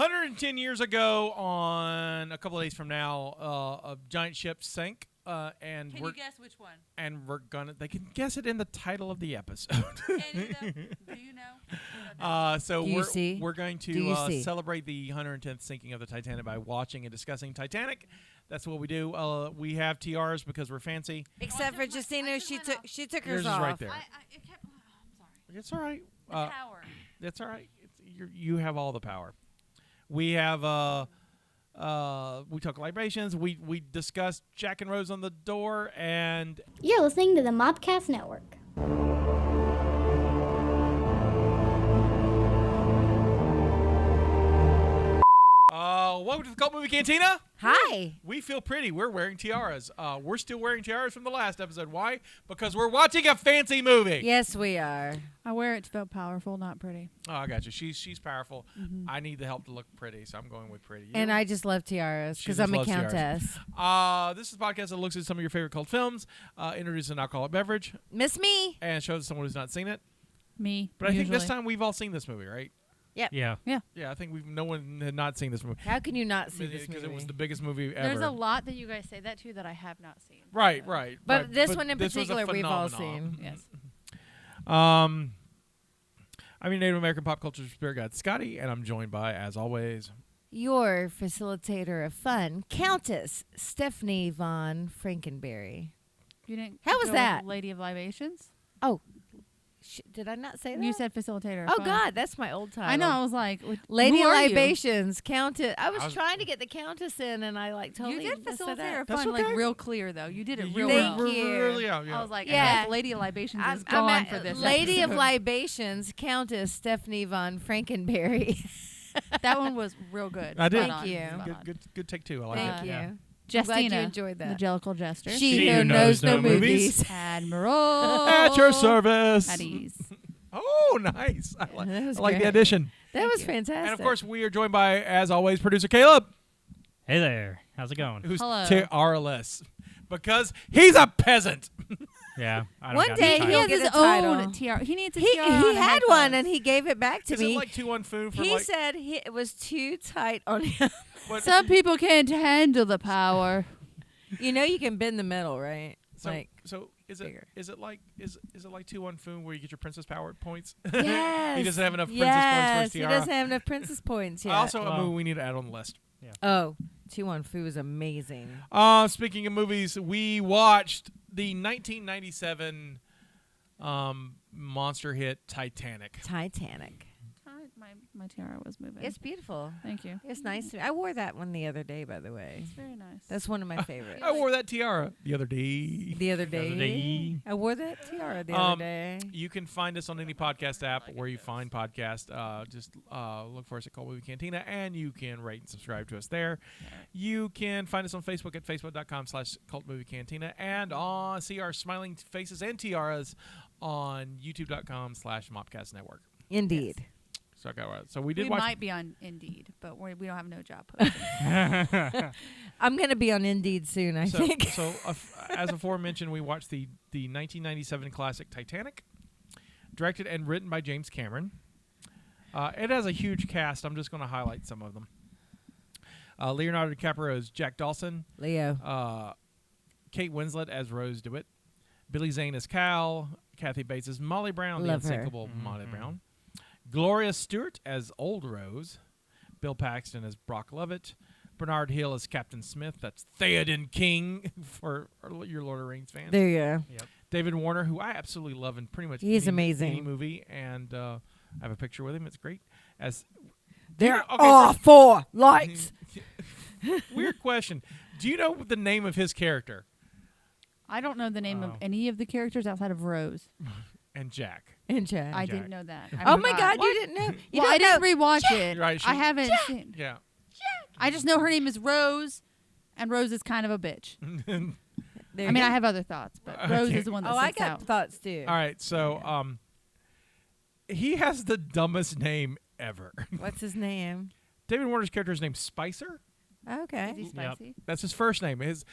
110 years ago, on a couple of days from now, a giant ship sank. And Can you guess which one? And they can guess it in the title of the episode. Do you know? So we're going to celebrate the 110th sinking of the Titanic by watching and discussing Titanic. That's what we do. We have tiaras because we're fancy. Except for Jestina, she took hers Yours off. is right there. I'm sorry. It's all right. The power. That's all right. You have all the power. We have we took libations. We discussed Jack and Rose on the door, and you're listening to the Mobcast Network. Welcome to the Cult Movie Cantina. Hi. We feel pretty. We're wearing tiaras. We're still wearing tiaras from the last episode. Why? Because we're watching a fancy movie. Yes, we are. I wear it to feel powerful, not pretty. Oh, I got you. She's powerful. I need the help to look pretty, so I'm going with pretty. And I just love tiaras because I'm a countess. This is a podcast that looks at some of your favorite cult films, introduces an alcoholic beverage. Miss me. And shows someone who's not seen it. Me. But I think this time we've all seen this movie, right? Yep. Yeah. I think no one had not seen this movie. How can you not see this movie? Because it was the biggest movie ever. There's a lot that you guys say that too that I have not seen. Right. But this one in particular we've all seen. Yes. I'm your Native American pop culture spirit guide, Scotty, and I'm joined by, as always, your facilitator of fun, Countess Stephanie von Frankenberry. You didn't. How was go that? Lady of Libations. Oh. Did I not say that? You said facilitator. Oh, God, that's my old title. I know. I was like, Lady who are Libations, Countess. I was trying to get the Countess in, and I totally You did facilitator That's fun, okay. like real clear though. You did it real Thank well. you. Really, yeah. I was like, Yeah. Lady of Libations is I'm gone at for this. Lady of episode. Libations, Countess Stephanie von Frankenberry. That one was real good. I did. Thank you. Good take two. I like Thank it. you. Yeah. I'm glad you Jestina, enjoyed that. the Jellicle Jester. She who knows no movies. Admiral. At your service. At ease. Oh, nice. I like That was the great. addition. That was fantastic. And, of course, we are joined by, as always, producer Caleb. Hey there. How's it going? Who's Hello. tiaraless. Because he's a peasant. Yeah. I don't One got day the He he'll title. has get his a title. own tiara. He needs a he tiara. and had one, headphones. and he gave it back to Is me. it like 2-1 food for He like... said it was too tight on him. What? Some people can't handle the power. You know you can bend the middle, right? So is it bigger. is it like 2-1 food where you get your princess power points? Yes. He doesn't have enough princess points for his He tiara. doesn't have enough princess points yet. Also, a Well- movie we need to add on the list. Oh, 2-1 Fu is amazing. Speaking of movies, we watched the 1997 monster hit Titanic. Titanic. My tiara was moving. It's beautiful. Thank you. It's nice. I wore that one the other day, by the way. It's very nice. That's one of my favorites. I wore that tiara the other day. The other day. day. I wore that tiara the other day. You can find us on any podcast app where you find podcasts. Just look for us at Cult Movie Cantina, and you can rate and subscribe to us there. You can find us on Facebook at facebook.com/Cult Movie Cantina, and see our smiling faces and tiaras on youtube.com/Mopcast Network. Indeed. Yes. So we did We watch. might be on Indeed, but we don't have no job posting. I'm going to be on Indeed soon, I think. So as aforementioned, we watched the 1997 classic Titanic, directed and written by James Cameron. It has a huge cast. I'm just going to highlight some of them. Leonardo Dicaprio as Jack Dawson. Leo. Kate Winslet as Rose DeWitt. Billy Zane as Cal. Kathy Bates as Molly Brown, Love the her. unsinkable Molly Brown. Gloria Stuart as Old Rose. Bill Paxton as Brock Lovett. Bernard Hill as Captain Smith. That's Theoden King for your Lord of the Rings fans. There you go. Yep. David Warner, who I absolutely love in pretty much He's amazing. any movie, and I have a picture with him. It's great. As There okay, are 4 lights. Weird question. Do you know the name of his character? I don't know the name of any of the characters outside of Rose. And Jack. And Jack. I Jack. didn't know that. Oh, my God. You didn't know? You Well, I don't didn't know. rewatch it. Right, I haven't seen. Yeah. I just know her name is Rose, and Rose is kind of a bitch. There I mean, you I go. have other thoughts, but Rose is the one that Oh, I sticks got out. thoughts, too. All right. So he has the dumbest name ever. What's his name? David Warner's character is named Spicer. Okay. Is he spicy? That's his first name. His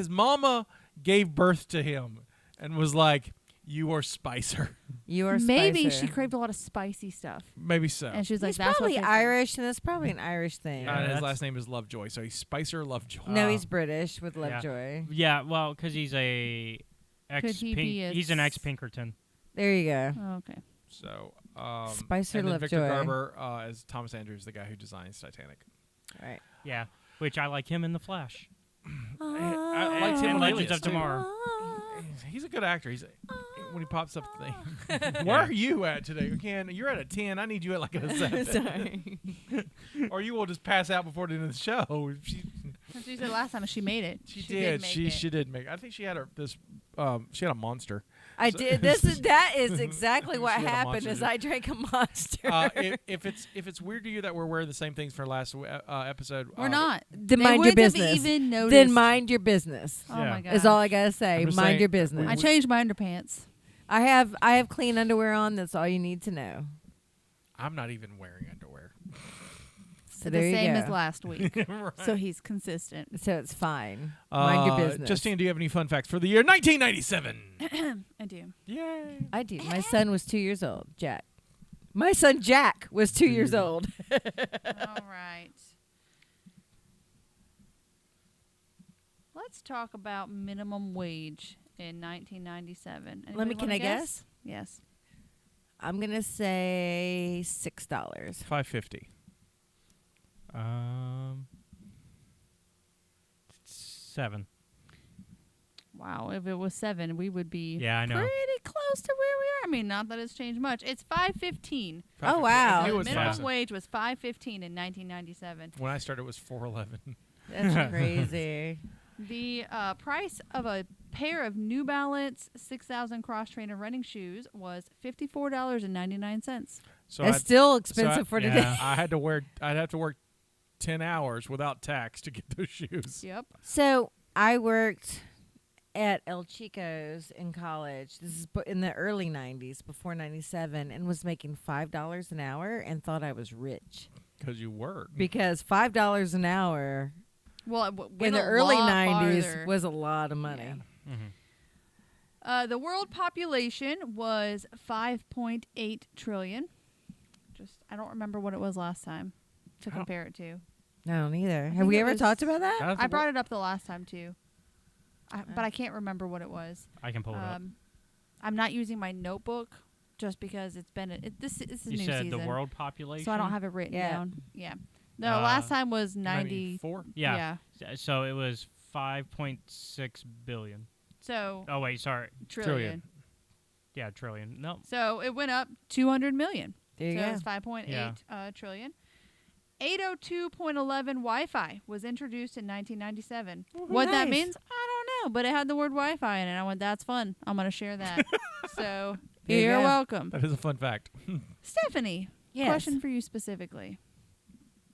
mama gave birth to him and was like, You are Spicer. You are Maybe Spicer. she craved a lot of spicy stuff, Maybe so. and she was like, He's "That's probably what Irish, and that's probably an Irish thing. Yeah, His that's- last name is Lovejoy, so he's Spicer Lovejoy. No, he's British with Yeah. Lovejoy. Yeah, well, because he's Could he be a he's an ex-Pinkerton. There you go. Oh, okay. So Spicer and then Victor Lovejoy. Garber as Thomas Andrews, the guy who designs Titanic. All right. Yeah, which I like him in The Flash. I liked him and on Legends Alias, of too. Tomorrow. He's a good actor. He's when he pops up the thing. Where are you at today? Ken, you're at a 10. I need you at like a 7. Sorry. Or you will just pass out before the end of the show. She said last time she made it. She did. make it. She did make. I think she had she had a monster. I So- did. That is exactly what She had a happened. monster. Is I drank a monster. If it's weird to you that we're wearing the same things for last episode, We're not. Then They mind your wouldn't have business. even noticed. Then mind your business. Oh Yeah. my god. Is all I gotta say. I'm just Mind saying, your business. I changed my underpants. I have clean underwear on. That's all you need to know. I'm not even wearing underwear. So the there you same go. as last week. Right. So he's consistent. So it's fine. Mind your business. Justine, do you have any fun facts for the year 1997? I do. Yay! I do. My son was 2 years old. Jack. My son Jack was 2 years old. All right. Let's talk about minimum wage in 1997. Anybody Can wanna I guess? Yes. I'm gonna say $6. $5.50. 7. Wow. If it was 7, we would be Yeah, I know. pretty close to where we are. I mean, not that it's changed much. It's $5.15. Oh, wow. I knew it The was minimum 5. wage was $5.15 in 1997. When I started, it was $4.11. That's crazy. The price of a pair of New Balance 6,000 cross trainer running shoes was $54.99. So That's I'd- still so expensive for yeah. today. I'd have to work 10 hours without tax to get those shoes. Yep. So I worked at El Chico's in college. This is in the early 90s, before 97, and was making $5 an hour and thought I was rich. Because you work. Because $5 an hour Well, it in went the a early lot 90s farther. was a lot of money. Yeah. Mm-hmm. The world population was 5.8 trillion. I don't remember what it was last time to compare it to. I don't either. Have think we it ever was- talked about that? I brought it up the last time too, but I can't remember what it was. I can pull it up. I'm not using my notebook just because it's been this is a You new said season, the world population? so I don't have it written Yeah. down. Yeah. No, last time was 90. 94? Yeah. So it was 5.6 billion. So Oh, wait, sorry. trillion. Yeah, trillion. No. So it went up 200 million. There you so go. it's 5.8 Yeah. trillion. 802.11 Wi-Fi was introduced in 1997. Oh, What that nice. means, I don't know, but it had the word Wi-Fi in it. I went, that's fun. I'm going to share that. So There you you're go. welcome. That is a fun fact. Stephanie, Yes. question for you specifically.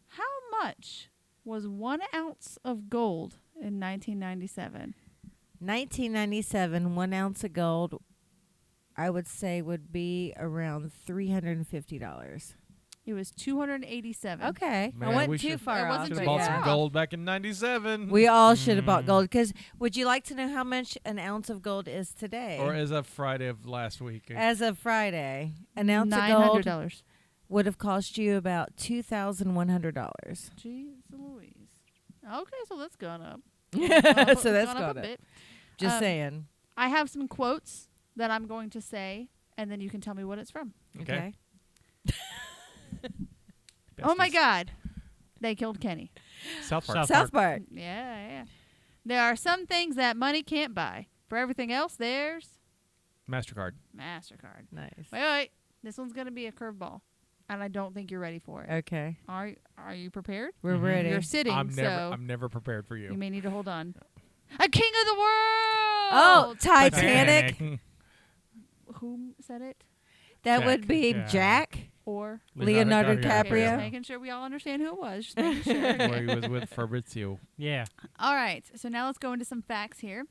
How much was 1 ounce of gold in 1997? 1997, 1 ounce of gold, I would say, would be around $350. It was 287. Okay. Man, I went we too should- far It off. wasn't Should but have bought too yeah. some far off. gold back in 97. We all should have bought Mm. gold. Because would you like to know how much an ounce of gold is today? Or as of Friday of last week. As of Friday, an ounce of gold $900. would have cost you about $2,100. Jeez Louise. Okay, so that's gone up. So that's gone got a it. bit. Just saying. I have some quotes that I'm going to say, and then you can tell me what it's from. Okay. Oh my Besties. God, they killed Kenny. South Park. South Park. Yeah. There are some things that money can't buy. For everything else, there's MasterCard. MasterCard. Nice. Wait. This one's going to be a curveball, and I don't think you're ready for it. Okay. Are you prepared? We're Mhm. ready. You're sitting, I'm so never prepared for you you. may need to hold on. A king of the world! Oh, Titanic. Who said it? That Jack. would be Yeah. Jack. Or? Leonardo Okay, DiCaprio. just making sure we all understand who it was. Just making sure. Where he was with Fabrizio. Yeah. All right, so now let's go into some facts here.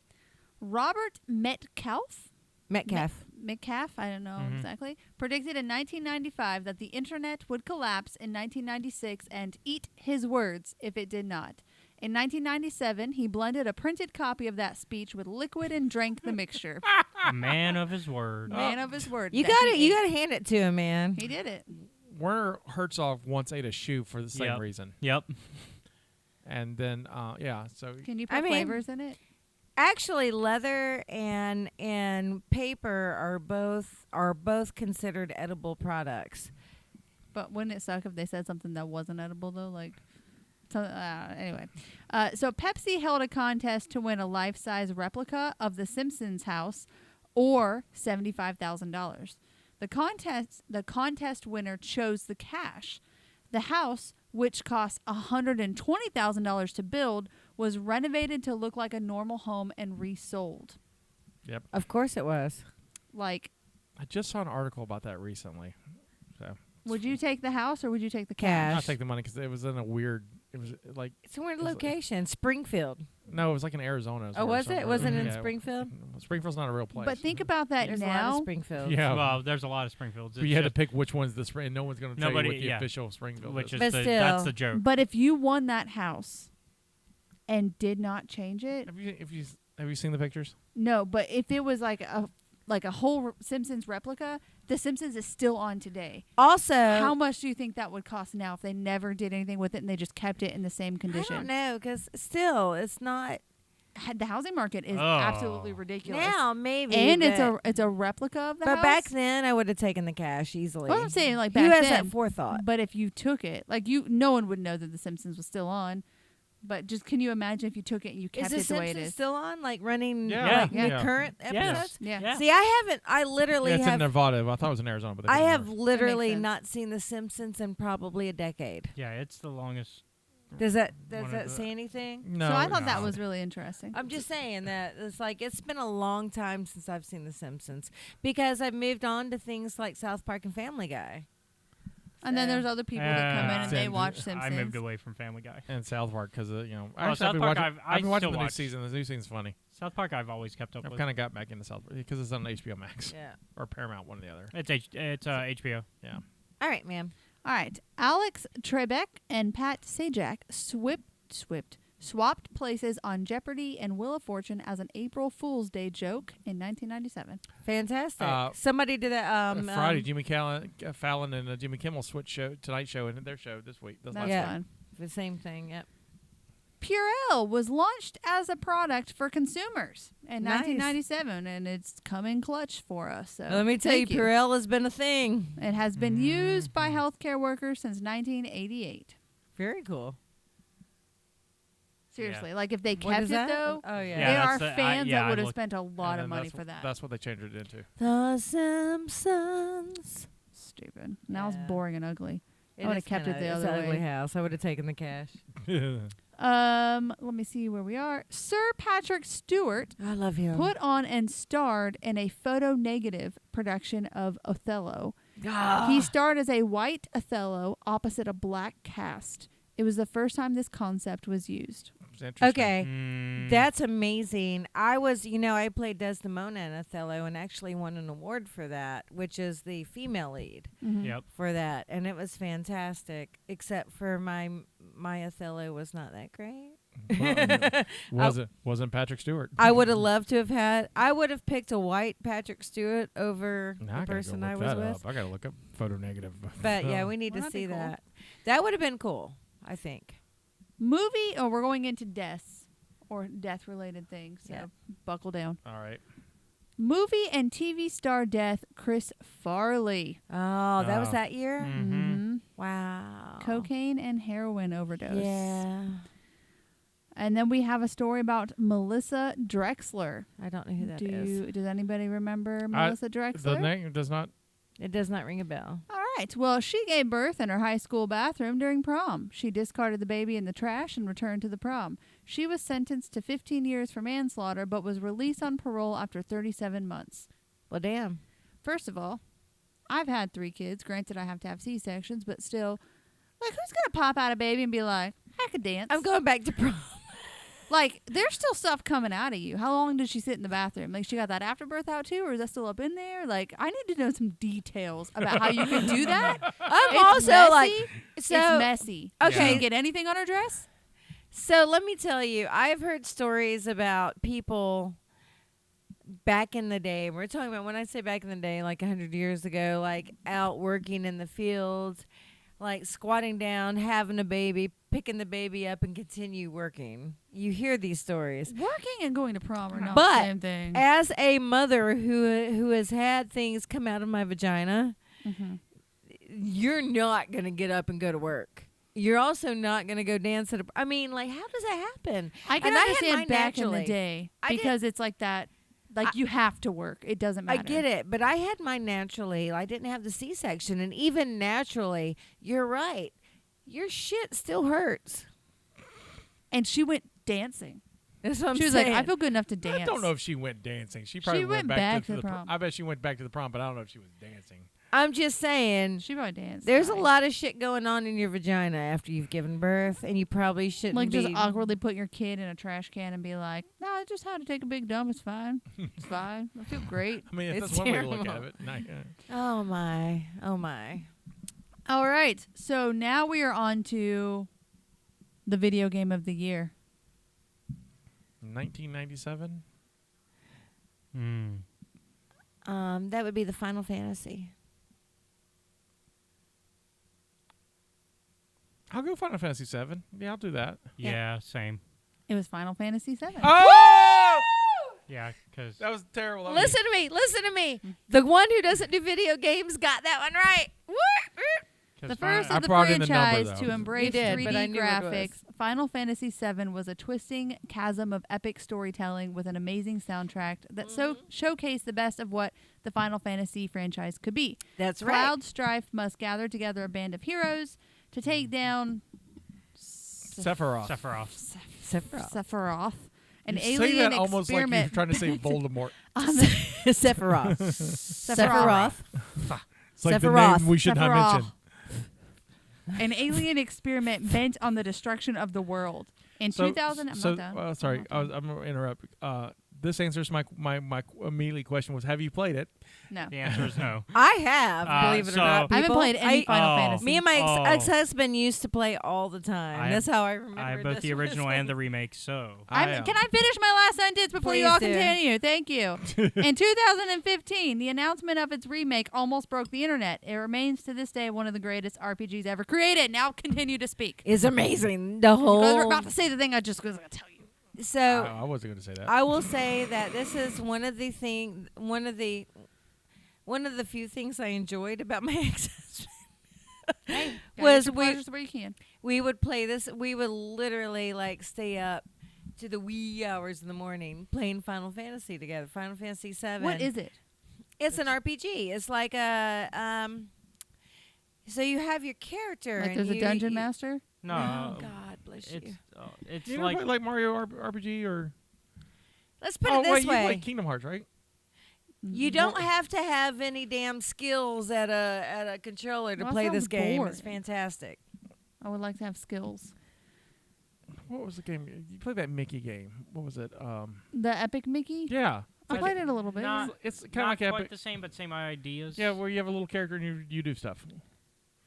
Robert Metcalf, Metcalf. I don't know Mhm. exactly, predicted in 1995 that the internet would collapse in 1996 and eat his words if it did not. In 1997, he blended a printed copy of that speech with liquid and drank the mixture. A man of his word. Man of his word. You that got to he You ate. got to hand it to him, man. He did it. Werner Herzog once ate a shoe for the same Yep. reason. Yep. And then, so Can you put I mean- flavors in it? Actually, leather and paper are both considered edible products. But wouldn't it suck if they said something that wasn't edible, though? Like, so, anyway. So Pepsi held a contest to win a life-size replica of the Simpsons house or $75,000. The contest winner chose the cash. The house, which cost $120,000 to build, was renovated to look like a normal home and resold. Yep. Of course it was. Like, I just saw an article about that recently. So would you take the house or would you take the Cash. I'll take the money because it was in a weird. It was like It's a weird It's like- location. Springfield. no, it was like in Arizona. Oh, was it? Wasn't it in Yeah. Springfield? Springfield's not a real place. But think about that There's a lot of now. Springfield. Yeah. Well, there's a lot of Springfields. But you had to pick which one's the spring. No one's going to tell you Nobody- what the yeah. official Springfield which is. is But that's still. the joke. But if you won that house and did not change it, Have you seen the pictures? no. But if it was like a whole Simpsons replica, the Simpsons is still on today. Also, How much do you think that would cost now if they never did anything with it and they just kept it in the same I condition? don't know, because still, it's not The housing market is Oh. absolutely ridiculous. now. Maybe, and but, it's a replica of the But house. back then, I would have taken the cash easily. Well, I'm saying like Who back has then. that forethought? But if you took it, like no one would know that the Simpsons was still on. But just can you imagine if you took it and you kept Is it the the way it Simpsons is? still on, like running, Yeah. like Yeah. the current episodes? Yeah. Yeah. See, I literally Yeah, it's in have. Nevada. I thought it was in Arizona, but they I put it in have Nevada. literally sense. not seen The Simpsons in probably a decade. Yeah, it's the longest. Does that One of the- say anything? No, So I thought that no. was really interesting. I'm just saying that it's like it's been a long time since I've seen The Simpsons because I've moved on to things like South Park and Family Guy. And then So- there's other people that come in and they Sim- watch Simpsons. I moved away from Family Guy. and South Park because Well, I've South been Park, watching, I've been watching still the new watched. season. The new season's funny. South Park, I've always kept up I've with. kind of got back into South Park because it's on HBO Max Yeah. or Paramount, one or the other. It's HBO. Yeah. All right, ma'am. All right. Alex Trebek and Pat Sajak swapped places on Jeopardy and Wheel of Fortune as an April Fool's Day joke in 1997. Fantastic. Somebody did that. Friday, Jimmy Fallon and Jimmy Kimmel switched Tonight Show and their show this week. That's last Yeah. fun. The same thing. Yep. Purell was launched as a product for consumers in Nice. 1997, and it's come in clutch for us. So Let me tell you, thank you. Purell has been a thing. It has been used by healthcare workers since 1988. Very cool. Seriously, like if they What kept is it that? though, Oh yeah. Yeah, they that's are the- I- fans yeah, that I would have looked- spent a lot of And money that's for that. That's what they changed it into. The Simpsons. Stupid. Now it's Yeah. boring and ugly. It would've is kept kinda- it the it's other an ugly way. house. I would have taken the cash. Let me see where we are. Sir Patrick Stewart I love him. put on and starred in a photo negative production of Othello. He starred as a white Othello opposite a black cast. It was the first time this concept was used. It's interesting. Okay. Mm. That's amazing. I played Desdemona in Othello and actually won an award for that, which is the female lead Yep. for that. And it was fantastic, except for my Othello was not that great. Wasn't Patrick Stewart? I would have loved to have I would have picked a white Patrick Stewart over Now I the gotta go person look I was that with. up. I gotta look up photo negative. But yeah, we need Well, to that'd be see cool. that. That would have been cool, I think. Movie, we're going into deaths or death-related things, so Yeah. buckle down. All right. Movie and TV star death, Chris Farley. Oh, that was Oh. that year? Mm-hmm. Wow. Cocaine and heroin overdose. Yeah. And then we have a story about Melissa Drexler. I don't know who that is. Does anybody remember Melissa The Drexler? name does not. It does not ring a bell. All right. Well, she gave birth in her high school bathroom during prom. She discarded the baby in the trash and returned to the prom. She was sentenced to 15 years for manslaughter, but was released on parole after 37 months. Well, damn. First of all, I've had 3 kids. Granted, I have to have C-sections, but still, like, who's going to pop out a baby and be like, I could dance? I'm going back to prom. Like, there's still stuff coming out of you. How long did she sit in the bathroom? Like, she got that afterbirth out too, or is that still up in there? Like, I need to know some details about how you can do that. I'm It's also messy. like, It's so messy. okay. She didn't get anything on her dress? So let me tell you, I've heard stories about people back in the day. We're talking about, when I say back in the day, like 100 years ago, like out working in the fields, like squatting down, having a baby, picking the baby up, and continue working. You hear these stories. Working and going to prom are not But the same thing. As a mother who has had things come out of my vagina, you're not going to get up and go to work. You're also not going to go dance at a... I mean, like, how does that happen? I can And I had understand mine back in naturally. the day I did- because it's like that. Like, you have to work. It doesn't matter. I get it, but I had mine naturally. I didn't have the C-section, and even naturally, you're right. Your shit still hurts. And she went dancing. That's what I'm She was saying. like, I feel good enough to dance. I don't know if she went dancing. She probably went back back to to the the prom. I bet she went back to the prom, but I don't know if she was dancing. I'm just saying. She probably danced. There's a nice. lot of shit going on in your vagina after you've given birth, and you probably shouldn't Like, be. just awkwardly put your kid in a trash can and be like, no, I just had to take a big dump. It's fine. It's fine. I feel great. I mean, It's that's one way to look at terrible. it. Oh my! Oh my! All right. So now we are on to the video game of the year. 1997. That would be the Final Fantasy. I'll go Final Fantasy 7. Yeah, I'll do that. Yeah, same. It was Final Fantasy VII. Oh! Yeah, because That was terrible. Listen to me! Listen to me! The one who doesn't do video games got that one right. Woo! The first I of the brought in the number, franchise though. to embrace You did, 3D but I knew what it was. graphics, Final Fantasy VII was a twisting chasm of epic storytelling with an amazing soundtrack that showcased the best of what the Final Fantasy franchise could be. That's right. Cloud Strife must gather together a band of heroes to take down Sephiroth. Sephiroth, an You say alien that almost like experiment you're trying to say Voldemort. on the Sephiroth. Sephiroth. It's like the Sephiroth. name we should not Sephiroth. mention. an alien experiment bent on the destruction of the world. In 2000, I'm not done. Sorry, I'm not I'm going to interrupt. This answers my immediately question was, have you played it? No. the answer is no. I have, believe it or so- not. I haven't people. played any Final Oh. Fantasy. Me and my Oh. ex-husband used to play all the time. I That's how I remember. I have both the original and the remake, so. Can I finish my last sentence before you Please all do. continue? Thank you. In 2015, the announcement of its remake almost broke the internet. It remains to this day one of the greatest RPGs ever created. Now continue to speak. Is amazing. The Because whole. we're about to say the thing I just was going to tell you. So I wasn't going to say that. I will say that this is one of the few things I enjoyed about my ex-husband. Gotta get Was your we pleasures where you can. we would play this. We would literally like stay up to the wee hours in the morning playing Final Fantasy together. Final Fantasy VII. What is it? It's an RPG. It's like a So you have your character. Like and there's a you- dungeon you- master? No. Oh God bless you. It's you ever like. play like Mario RPG or? Let's put oh it this wait, you way. play Kingdom Hearts, right? You don't have to have any damn skills at a controller to Well, that play this sounds game. boring. It's fantastic. I would like to have skills. What was the game? You played that Mickey game. What was it? The Epic Mickey? Yeah. I played it a little bit. Not- It's kind of Not like quite Epic. the same, but same ideas. Yeah, where you have a little character and you do stuff.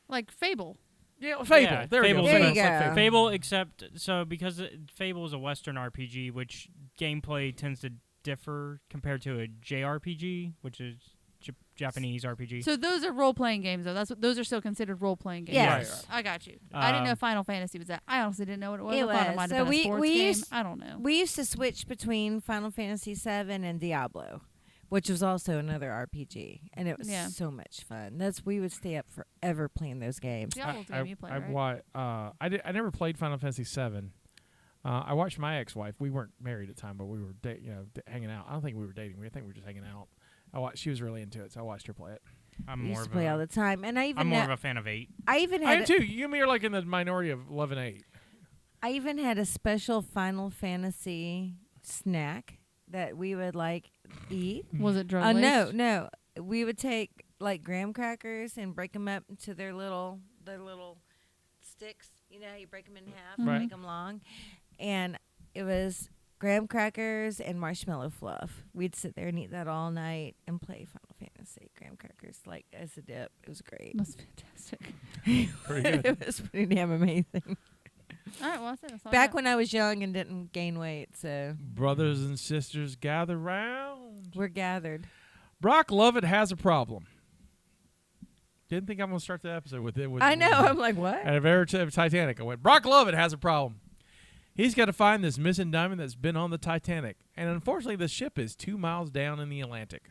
Like Fable. Yeah, Fable. Yeah, there we go. Fable's There you It's like go. Fable. Fable, except because Fable is a Western RPG, which gameplay tends to differ compared to a JRPG, which is Japanese RPG. So those are role-playing games, though. Those are still considered role-playing games. Yes. I got you. I didn't know Um, Final Fantasy was that. I honestly didn't know what it was. It I thought it was. might So have been we- a sports we game. used- I don't know. We used to switch between Final Fantasy VII and Diablo, which was also another RPG, and it was Yeah. so much fun. We would stay up forever playing those games. Diablo's the game you play, right? I never played Final Fantasy VII. I watched my ex-wife. We weren't married at the time, but we were hanging out. I don't think we were dating. I think we were just hanging out. She was really into it, so I watched her play it. I'm We more used to of play all a, the time, and I I'm more of even a fan of 8. I even I am had too. You and me are like in the minority of 11-8. I even had a special Final Fantasy snack that we would like eat. Was it drug No. We would take like graham crackers and break them up into their little sticks. You know how you break them in half and Right. make them long, and it was graham crackers and marshmallow fluff. We'd sit there and eat that all night and play Final Fantasy. Graham crackers like as a dip. It was great. That's fantastic. Pretty good. It was pretty damn amazing. All right, well, that's all I Back got. when I was young and didn't gain weight, so Brothers and sisters gather round. we're gathered. Brock Lovett has a problem. Didn't think I'm going to start the episode with it. I know. I'm like, what? At a very Titanic, I went, Brock Lovett has a problem. He's got to find this missing diamond that's been on the Titanic. And unfortunately, the ship is 2 miles down in the Atlantic.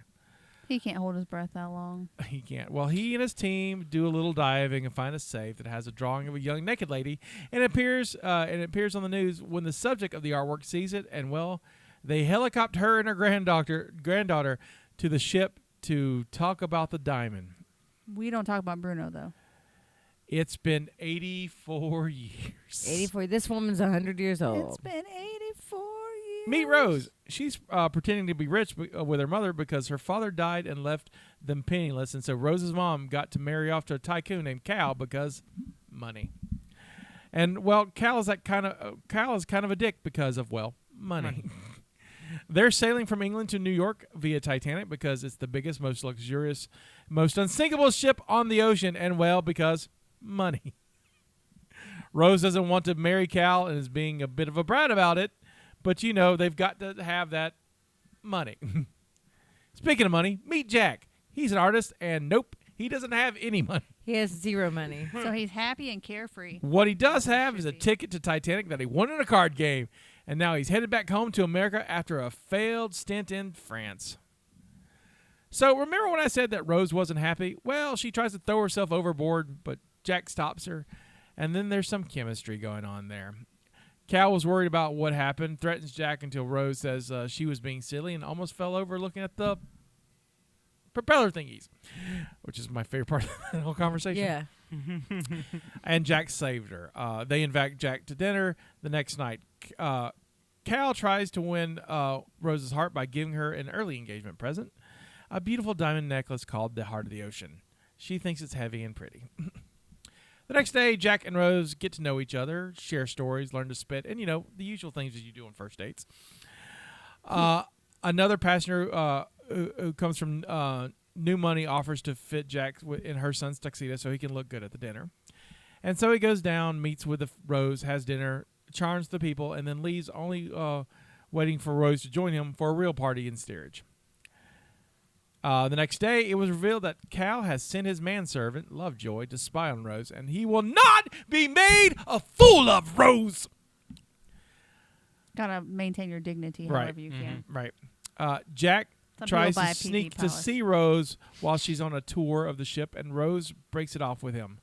He can't hold his breath that long. He can't. Well, he and his team do a little diving and find a safe that has a drawing of a young naked lady. And it appears on the news when the subject of the artwork sees it. And, well, they helicopter her and her granddaughter to the ship to talk about the diamond. We don't talk about Bruno, though. It's been 84 years. 84. This woman's 100 years old. It's been 84 years. Meet Rose. She's pretending to be rich with her mother because her father died and left them penniless. And so Rose's mom got to marry off to a tycoon named Cal because money. And, well, Cal is kind of a dick because of, well, money. They're sailing from England to New York via Titanic because it's the biggest, most luxurious, most unsinkable ship on the ocean, and, well, because money. Rose doesn't want to marry Cal and is being a bit of a brat about it, but, you know, they've got to have that money. Speaking of money, meet Jack. He's an artist, and nope, he doesn't have any money. He has zero money. So he's happy and carefree. What he does have is a ticket to Titanic that he won in a card game, and now he's headed back home to America after a failed stint in France. So remember when I said that Rose wasn't happy? Well, she tries to throw herself overboard, but Jack stops her, and then there's some chemistry going on there. Cal was worried about what happened, threatens Jack until Rose says she was being silly and almost fell over looking at the propeller thingies, which is my favorite part of the whole conversation. Yeah. And Jack saved her. They invite Jack to dinner the next night. Cal tries to win Rose's heart by giving her an early engagement present, a beautiful diamond necklace called the Heart of the Ocean. She thinks it's heavy and pretty. The next day, Jack and Rose get to know each other, share stories, learn to spit, and, you know, the usual things that you do on first dates. Another passenger who comes from New Money offers to fit Jack in her son's tuxedo so he can look good at the dinner. And so he goes down, meets with Rose, has dinner, charms the people, and then leaves, only waiting for Rose to join him for a real party in steerage. The next day, it was revealed that Cal has sent his manservant, Lovejoy, to spy on Rose, and he will not be made a fool of, Rose. Gotta maintain your dignity however you can. Right. Jack Some tries people buy to a PD sneak to polish. see Rose while she's on a tour of the ship, and Rose breaks it off with him.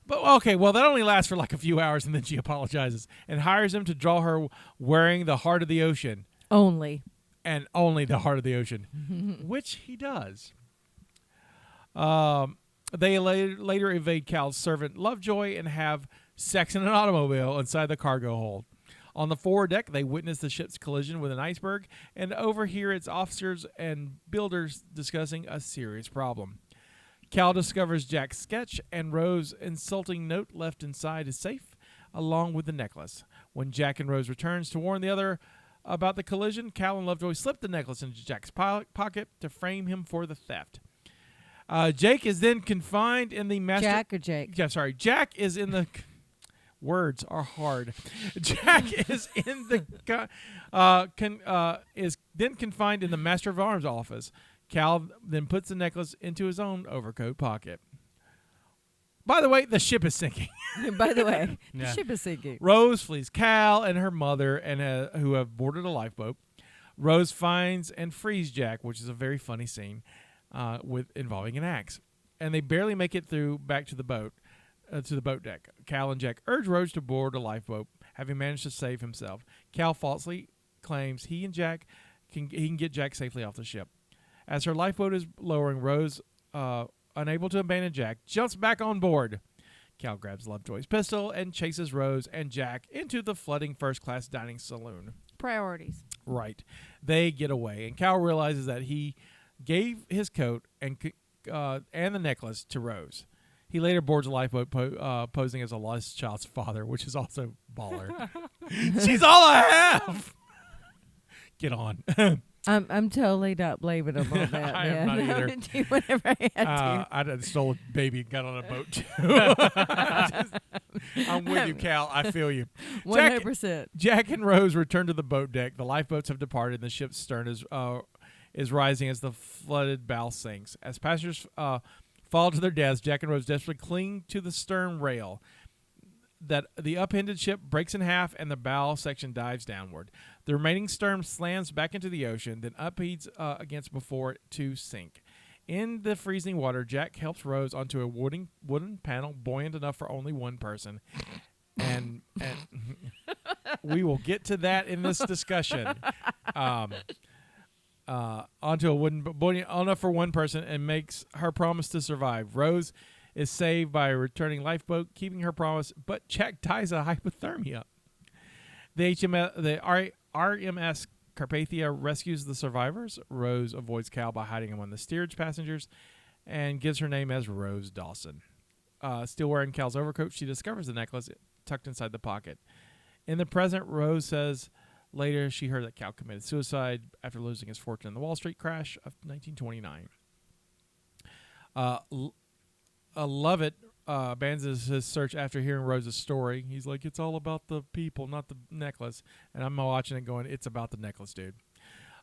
But, okay, well, that only lasts for like a few hours, and then she apologizes and hires him to draw her wearing the Heart of the Ocean. Only. And only the Heart of the Ocean, which he does. They later evade Cal's servant Lovejoy and have sex in an automobile inside the cargo hold. On the forward deck, they witness the ship's collision with an iceberg and overhear its officers and builders discussing a serious problem. Cal discovers Jack's sketch and Rose's insulting note left inside his safe, along with the necklace. When Jack and Rose returns to warn the other about the collision, Cal and Lovejoy slip the necklace into Jack's pocket to frame him for the theft. Jake is then confined in the master... Jack or Jake? Yeah, sorry. Jack is in the... Words are hard. Jack is in the... is then confined in the Master of Arms office. Cal then puts the necklace into his own overcoat pocket. By the way, the ship is sinking. By the way, the Yeah. ship is sinking. Rose flees Cal and her mother, and who have boarded a lifeboat. Rose finds and frees Jack, which is a very funny scene, involving an axe. And they barely make it back to the boat deck. Cal and Jack urge Rose to board a lifeboat, having managed to save himself. Cal falsely claims he can get Jack safely off the ship. As her lifeboat is lowering, Rose, unable to abandon Jack, jumps back on board. Cal grabs Lovejoy's pistol and chases Rose and Jack into the flooding first-class dining saloon. Priorities. Right. They get away, and Cal realizes that he gave his coat and the necklace to Rose. He later boards a lifeboat posing as a lost child's father, which is also baller. She's all I have! Get on. I'm totally not blaming him on that. I am man. not either. I would do whatever I had to. I stole a baby and got on a boat too. I'm with you, Cal. I feel you. 100%. Jack and Rose return to the boat deck. The lifeboats have departed, and the ship's stern is rising as the flooded bow sinks. As passengers fall to their deaths, Jack and Rose desperately cling to the stern rail. That the upended ship breaks in half, and the bow section dives downward. The remaining stern slams back into the ocean, then upheaves against before it to sink. In the freezing water, Jack helps Rose onto a wooden panel buoyant enough for only one person. And we will get to that in this discussion. Onto a wooden buoyant enough for one person, and makes her promise to survive. Rose is saved by a returning lifeboat, keeping her promise, but Jack dies of hypothermia. The RMS Carpathia rescues the survivors. Rose avoids Cal by hiding among the steerage passengers and gives her name as Rose Dawson. Still wearing Cal's overcoat, she discovers the necklace tucked inside the pocket. In the present, Rose says later she heard that Cal committed suicide after losing his fortune in the Wall Street crash of 1929. Lovett abandons his search after hearing Rose's story. He's like, it's all about the people, not the necklace. And I'm watching it going, it's about the necklace, dude.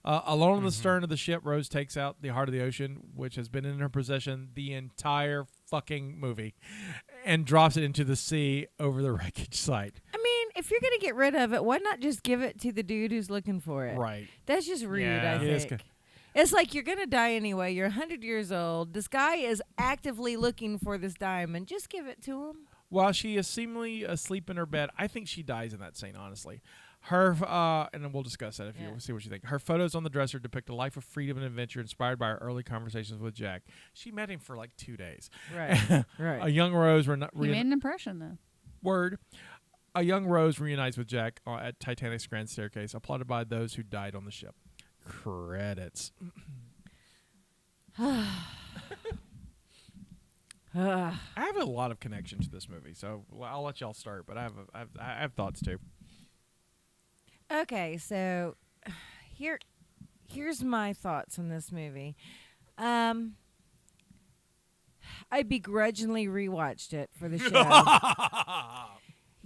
Alone on the stern of the ship, Rose takes out the heart of the ocean, which has been in her possession the entire fucking movie, and drops it into the sea over the wreckage site. I mean, if you're going to get rid of it, why not just give it to the dude who's looking for it? Right. That's just rude, Yeah. I It is think. ki- It's like you're going to die anyway. You're 100 years old. This guy is actively looking for this diamond. Just give it to him. While she is seemingly asleep in her bed, I think she dies in that scene, honestly. Her, and then we'll discuss that if you see what you think. Her photos on the dresser depict a life of freedom and adventure inspired by her early conversations with Jack. She met him for like 2 days. Right. A Right. young Rose He made an impression, though. A young Rose reunites with Jack at Titanic's grand staircase, applauded by those who died on the ship. Credits. I have a lot of connection to this movie, so I'll let y'all start. But I have thoughts too. Okay, so here's my thoughts on this movie. I begrudgingly rewatched it for the show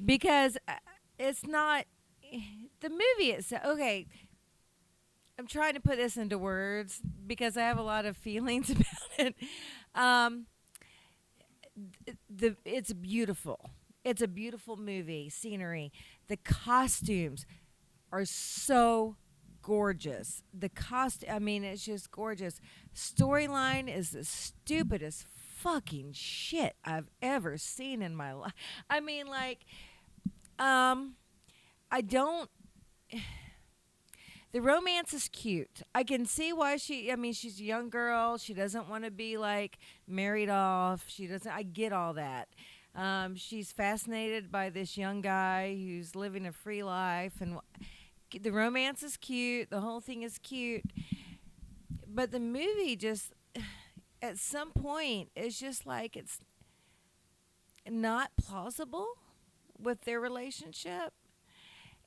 because it's not the movie itself. Okay, I'm trying to put this into words because I have a lot of feelings about it. It's beautiful. It's a beautiful movie, scenery. The costumes are so gorgeous. It's just gorgeous. Storyline is the stupidest fucking shit I've ever seen in my life. I mean, like, I don't. The romance is cute. I can see why she's a young girl. She doesn't want to be like married off. I get all that. She's fascinated by this young guy who's living a free life, and the romance is cute. The whole thing is cute. But the movie just, at some point, it's just like it's not plausible with their relationship.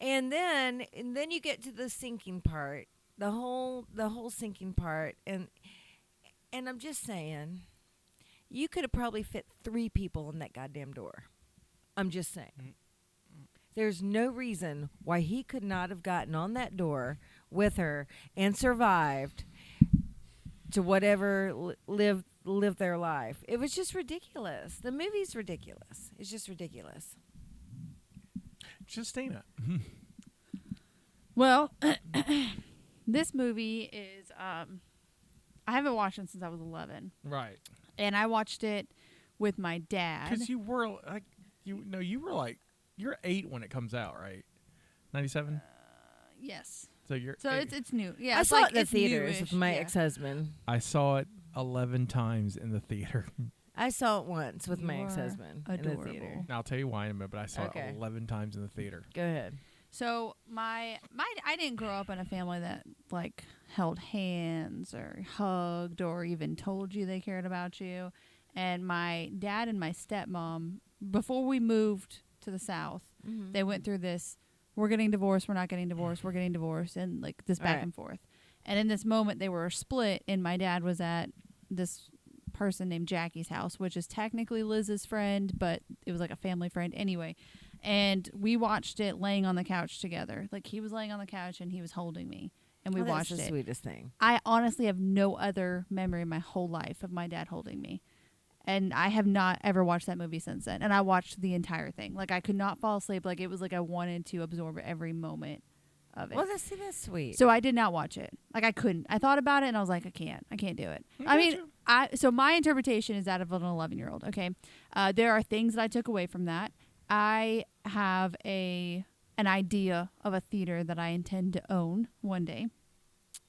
And then you get to the sinking part, the whole sinking part, and I'm just saying, you could have probably fit 3 people in that goddamn door. I'm just saying. There's no reason why he could not have gotten on that door with her and survived to whatever live their life. It was just ridiculous. The movie's ridiculous. It's just ridiculous. Jestina. Well, this movie is I haven't watched it since I was 11. Right. And I watched it with my dad. Because you were like, you're 8 when it comes out, right? 97. Yes. So you're. So 8. it's new. Yeah. I it's saw like, it in the it's theaters newish, with my yeah. ex-husband. I saw it 11 times in the theater. I saw it once with my You are ex-husband in the adorable. theater. And I'll tell you why in a minute, but I saw Okay. it 11 times in the theater. Go ahead. So I didn't grow up in a family that like held hands or hugged or even told you they cared about you. And my dad and my stepmom, before we moved to the South, they went through this, we're getting divorced, we're not getting divorced, we're getting divorced, and like this back Right. and forth. And in this moment, they were split, and my dad was at this person named Jackie's house, which is technically Liz's friend, but it was like a family friend anyway. And we watched it laying on the couch together. Like, he was laying on the couch and he was holding me, and we watched That's the it. sweetest thing. I honestly have no other memory in my whole life of my dad holding me. And I have not ever watched that movie since then. And I watched the entire thing. Like, I could not fall asleep. Like, it was like I wanted to absorb every moment of it. Well, that's sweet. So I did not watch it. Like, I couldn't. I thought about it and I was like, I can't do it. I mean, so my interpretation is that of an 11-year-old. Okay. There are things that I took away from that. I have an idea of a theater that I intend to own one day.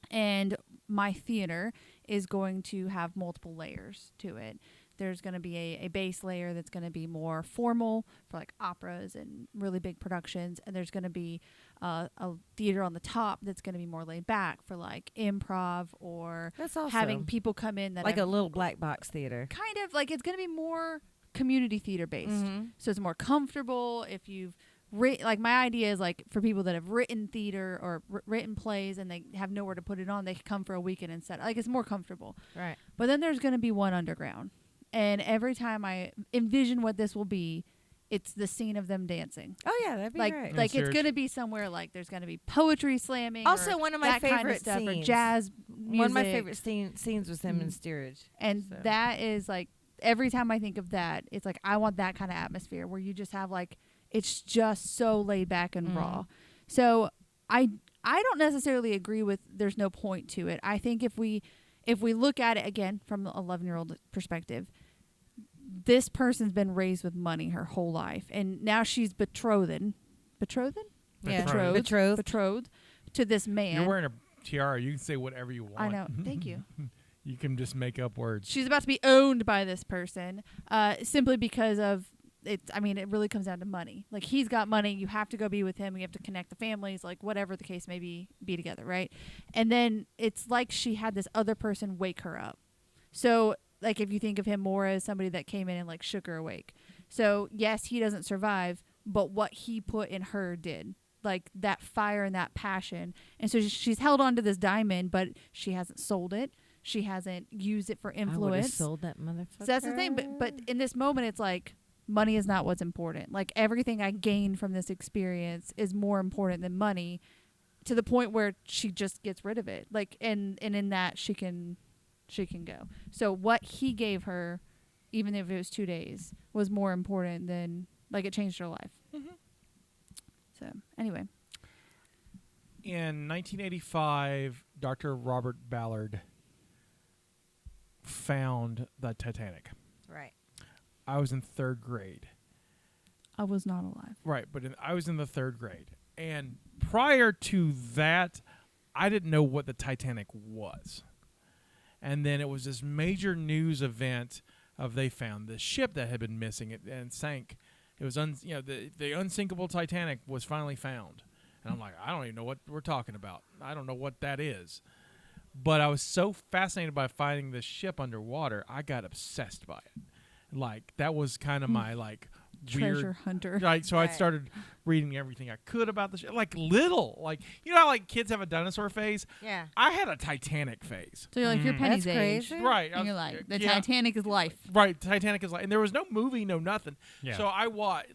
And my theater is going to have multiple layers to it. There's going to be a base layer that's going to be more formal for like operas and really big productions. And there's going to be a theater on the top that's going to be more laid back for like improv or That's awesome. having people come in that like have a little black box theater. kind of like, it's going to be more community theater based. Mhm. So it's more comfortable if you've like, my idea is like for people that have written theater or written plays and they have nowhere to put it on, they can come for a weekend instead. Like, it's more comfortable. Right. But then there's going to be one underground. And every time I envision what this will be, it's the scene of them dancing. Oh, yeah, that'd be Like, great. like it's Serious. going to be somewhere like there's going to be poetry slamming. Also, or one of my that kind of favorite stuff, or scenes. jazz music. One of my favorite scenes was him in Mhm. steerage. And So. that is like, every time I think of that, it's like, I want that kind of atmosphere where you just have like, it's just so laid back and raw. So I don't necessarily agree with there's no point to it. I think if we look at it again from the 11-year-old perspective, this person's been raised with money her whole life, and now she's betrothed Yeah. Betrothed. to this man. You're wearing a tiara. You can say whatever you want. I know. Thank you. You can just make up words. She's about to be owned by this person, simply because of it. I mean, it really comes down to money. Like, he's got money, you have to go be with him. You have to connect the families, like whatever the case may be together, right? And then it's like she had this other person wake her up. So, like, if you think of him more as somebody that came in and like shook her awake. So yes, he doesn't survive, but what he put in her did. Like, that fire and that passion. And so she's held on to this diamond, but she hasn't sold it. She hasn't used it for I would have influence. sold that motherfucker. So that's the thing. But in this moment, it's like, money is not what's important. Like, everything I gained from this experience is more important than money, to the point where she just gets rid of it. Like, and in that she can go. So what he gave her, even if it was 2 days, was more important than, like, it changed her life. Mm-hmm. So anyway, In 1985, Dr. Robert Ballard found the Titanic. Right. I was in 3rd grade. I was not alive. Right, but I was in the 3rd grade. And prior to that, I didn't know what the Titanic was. And then it was this major news event of they found this ship that had been missing and sank. It was the unsinkable Titanic was finally found. And I'm like, I don't even know what we're talking about. I don't know what that is. But I was so fascinated by finding this ship underwater, I got obsessed by it. Like, that was kind of my like Treasure weird hunter. Right, so I Right. started reading everything I could about the ship. Like, you know how like kids have a dinosaur phase? Yeah. I had a Titanic phase. So you're like, you're Penny's That's age. crazy. Right. And you're like, the yeah. Titanic is life. Right, Titanic is like, and there was no movie, no nothing. Yeah. So I watched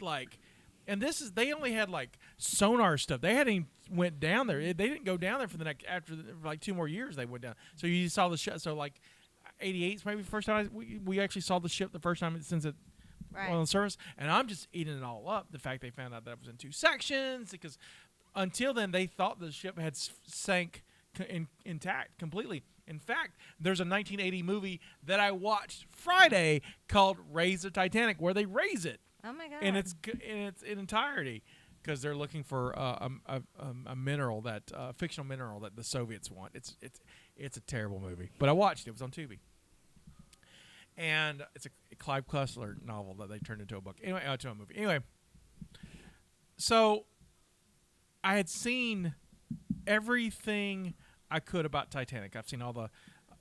and they only had like sonar stuff. They hadn't even went down there. They didn't go down there for after 2 more years. They went down. So you saw the ship. So like, 88 is maybe the first time we actually saw the ship the first time since it Right. on the surface. And I'm just eating it all up. The fact they found out that it was in 2 sections, because until then they thought the ship had sank intact completely. In fact, there's a 1980 movie that I watched Friday called "Raise the Titanic," where they raise it Oh my god. in its entirety, because they're looking for a mineral that fictional mineral that the Soviets want. It's a terrible movie, but I watched it. It was on Tubi, and it's a Clive Cussler novel that they turned into a book. Anyway, to a movie. Anyway, so I had seen everything I could about Titanic. I've seen all the.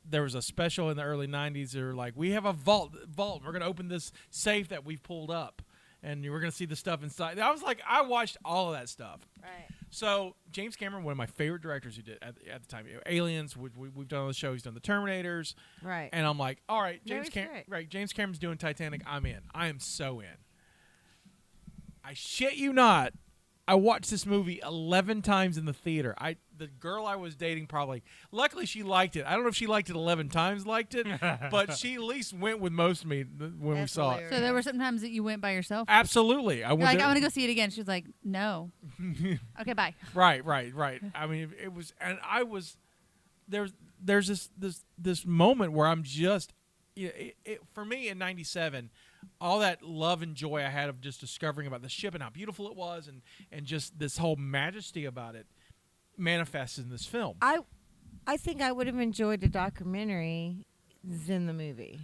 There was a special in the early 90s. They were like, we have a vault. We're going to open this safe that we've pulled up, and we're going to see the stuff inside. I was like, I watched all of that stuff. Right. So James Cameron, one of my favorite directors who did at the time, Aliens. We've done on the show. He's done the Terminators. Right. And I'm like, all right, No, James he's great. Right, James Cameron's doing Titanic. I'm in. I am so in. I shit you not. I watched this movie 11 times in the theater. The girl I was dating luckily she liked it. I don't know if she liked it 11 times, but she at least went with most of me when we That's saw hilarious. So there were some times that you went by yourself. it. Absolutely. I You're went like, there- I want to go see it again. She was like, no. Okay, bye. Right. I mean, it was, and I was there's this moment where I'm just, for me in '97, all that love and joy I had of just discovering about the ship and how beautiful it was, and just this whole majesty about it manifests in this film. I think I would have enjoyed a documentary than the movie.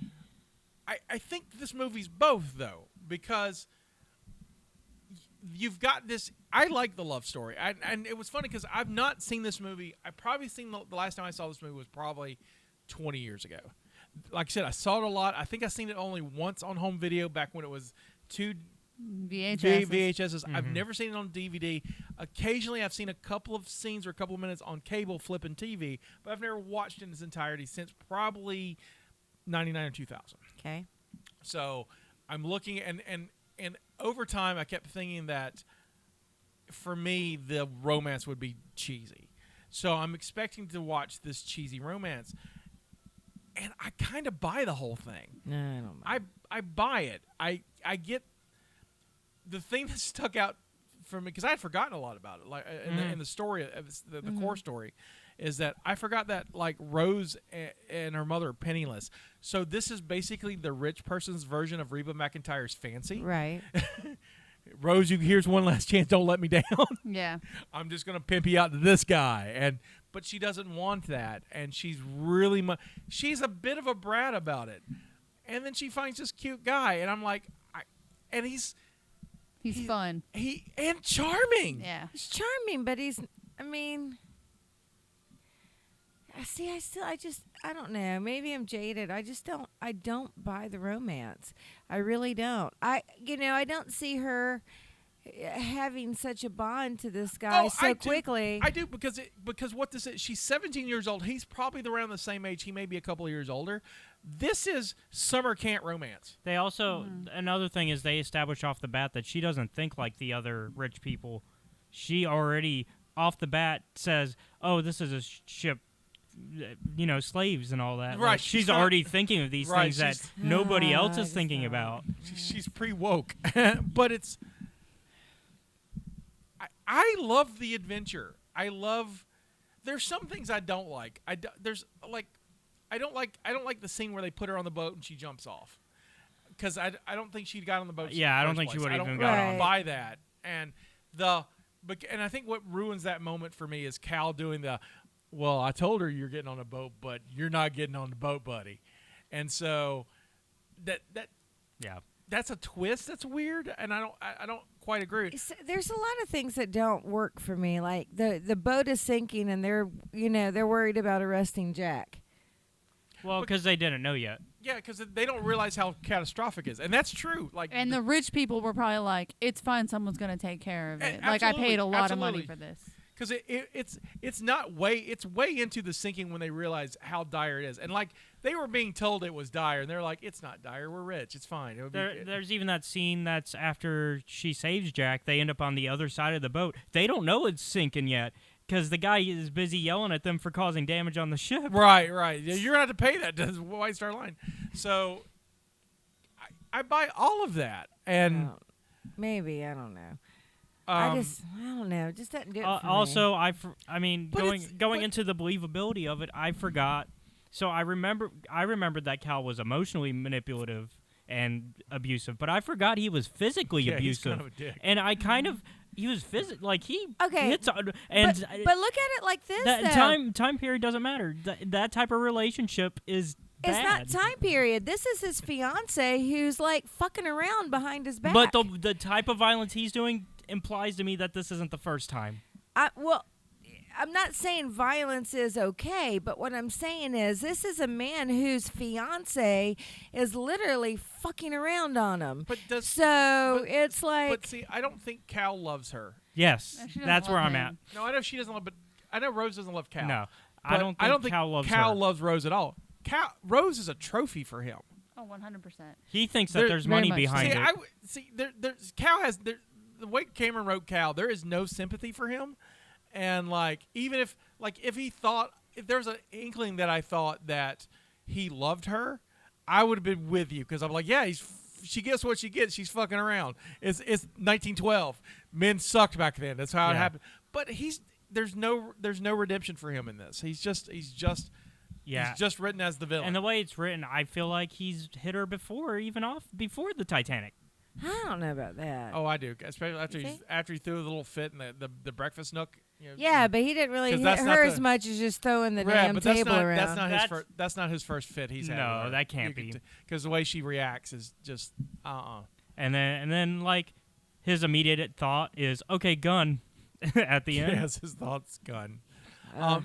I think this movie's both, though, because you've got this. I like the love story, and it was funny because I've not seen this movie. I probably seen the last time I saw this movie was probably 20 years ago. Like I said, I saw it a lot. I think I seen it only once on home video back when it was 2 VHS. VHSs. I've never seen it on DVD. Occasionally, I've seen a couple of scenes or a couple of minutes on cable flipping TV, but I've never watched it in its entirety since probably 99 or 2000. Okay. So I'm looking, and over time, I kept thinking that for me, the romance would be cheesy. So I'm expecting to watch this cheesy romance, and I kind of buy the whole thing. No, I don't know. I buy it. I get the thing that stuck out for me because I had forgotten a lot about it. Like in the story, the core story, is that I forgot that like Rose and her mother are penniless. So this is basically the rich person's version of Reba McEntire's Fancy. Right. Rose, here's one last chance. Don't let me down. Yeah. I'm just gonna pimp you out to this guy, but she doesn't want that, and she's really she's a bit of a brat about it. And then she finds this cute guy, and I'm like, he's fun. And charming. Yeah. He's charming, but I don't know. Maybe I'm jaded. I don't buy the romance. I really don't. I don't see her having such a bond to this guy quickly. I do because what this is, she's 17 years old. He's probably around the same age. He may be a couple of years older. This is summer camp romance. They also another thing is they establish off the bat that she doesn't think like the other rich people. She already off the bat says, "Oh, this is a ship, slaves and all that." Right. Like, she's already thinking of these things that nobody else is thinking about. She's pre-woke, but it's. I love the adventure. There's some things I don't like. I don't like the scene where they put her on the boat and she jumps off, because I don't think she got on the boat. Yeah, I don't think she would even got on. Buy that, and I think what ruins that moment for me is Cal doing the, well, I told her you're getting on a boat, but you're not getting on the boat, buddy, and so that's a twist. That's weird, and I don't quite agree. There's a lot of things that don't work for me. Like the boat is sinking, and they're worried about arresting Jack. Well, because they didn't know yet. Yeah, because they don't realize how catastrophic it is, and that's true. And the rich people were probably like, "It's fine. Someone's going to take care of it." Like, I paid a lot of money for this. Because it's way into the sinking when they realize how dire it is, and like they were being told it was dire, and they're like, "It's not dire. We're rich. It's fine." There's even that scene that's after she saves Jack. They end up on the other side of the boat. They don't know it's sinking yet, because the guy is busy yelling at them for causing damage on the ship. Right. Yeah, you're going to have to pay that to White Star Line. So I buy all of that. And maybe, I don't know. I don't know. It just doesn't do it for also, me. Going into the believability of it, I forgot. So I remembered that Cal was emotionally manipulative and abusive, but I forgot he was physically abusive. He's kind of a dick. And I kind of... He was he okay, hits on, and but look at it like this. That time period doesn't matter. That type of relationship is bad. It's not time period. This is his fiance who's like fucking around behind his back. But the type of violence he's doing implies to me that this isn't the first time. I'm not saying violence is okay, but what I'm saying is this is a man whose fiance is literally fucking around on him. But it's like. But see, I don't think Cal loves her. Yes, She doesn't that's where love I'm him. at. No, I know she doesn't love, but I know Rose doesn't love Cal. No, But I don't think Cal loves her. loves Rose at all. Rose is a trophy for him. Oh, 100%. He thinks that There- there's very money much behind See, it. there's Cal has the way Cameron wrote Cal, there is no sympathy for him, and like even if there's an inkling that I thought that he loved her, I would have been with you because I'm like, yeah, she gets what she gets. She's fucking around. It's 1912. Men sucked back then. That's how it Yeah. happened. But there's no redemption for him in this. He's just written as the villain. And the way it's written, I feel like he's hit her before the Titanic. I don't know about that. Oh, I do, especially You after he threw the little fit in the breakfast nook. You know, Yeah, but he didn't really 'Cause hit that's not her the- as much as just throwing the yeah, damn but table around. that's not his first fit he's had. No, that can't be. Because the way she reacts is just And then like his immediate thought is, okay, gun at the end. Yes, his thoughts gun.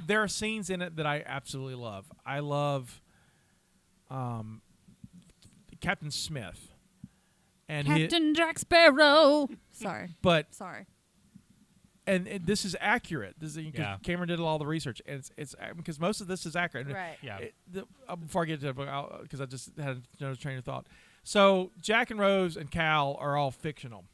There are scenes in it that I absolutely love. I love Captain Smith and Captain Jack Sparrow. Sorry. And this is accurate. This is, Yeah. Cameron did all the research, and it's because most of this is accurate. And Right. Yeah. Before I get to it, because I just had another train of thought. So Jack and Rose and Cal are all fictional,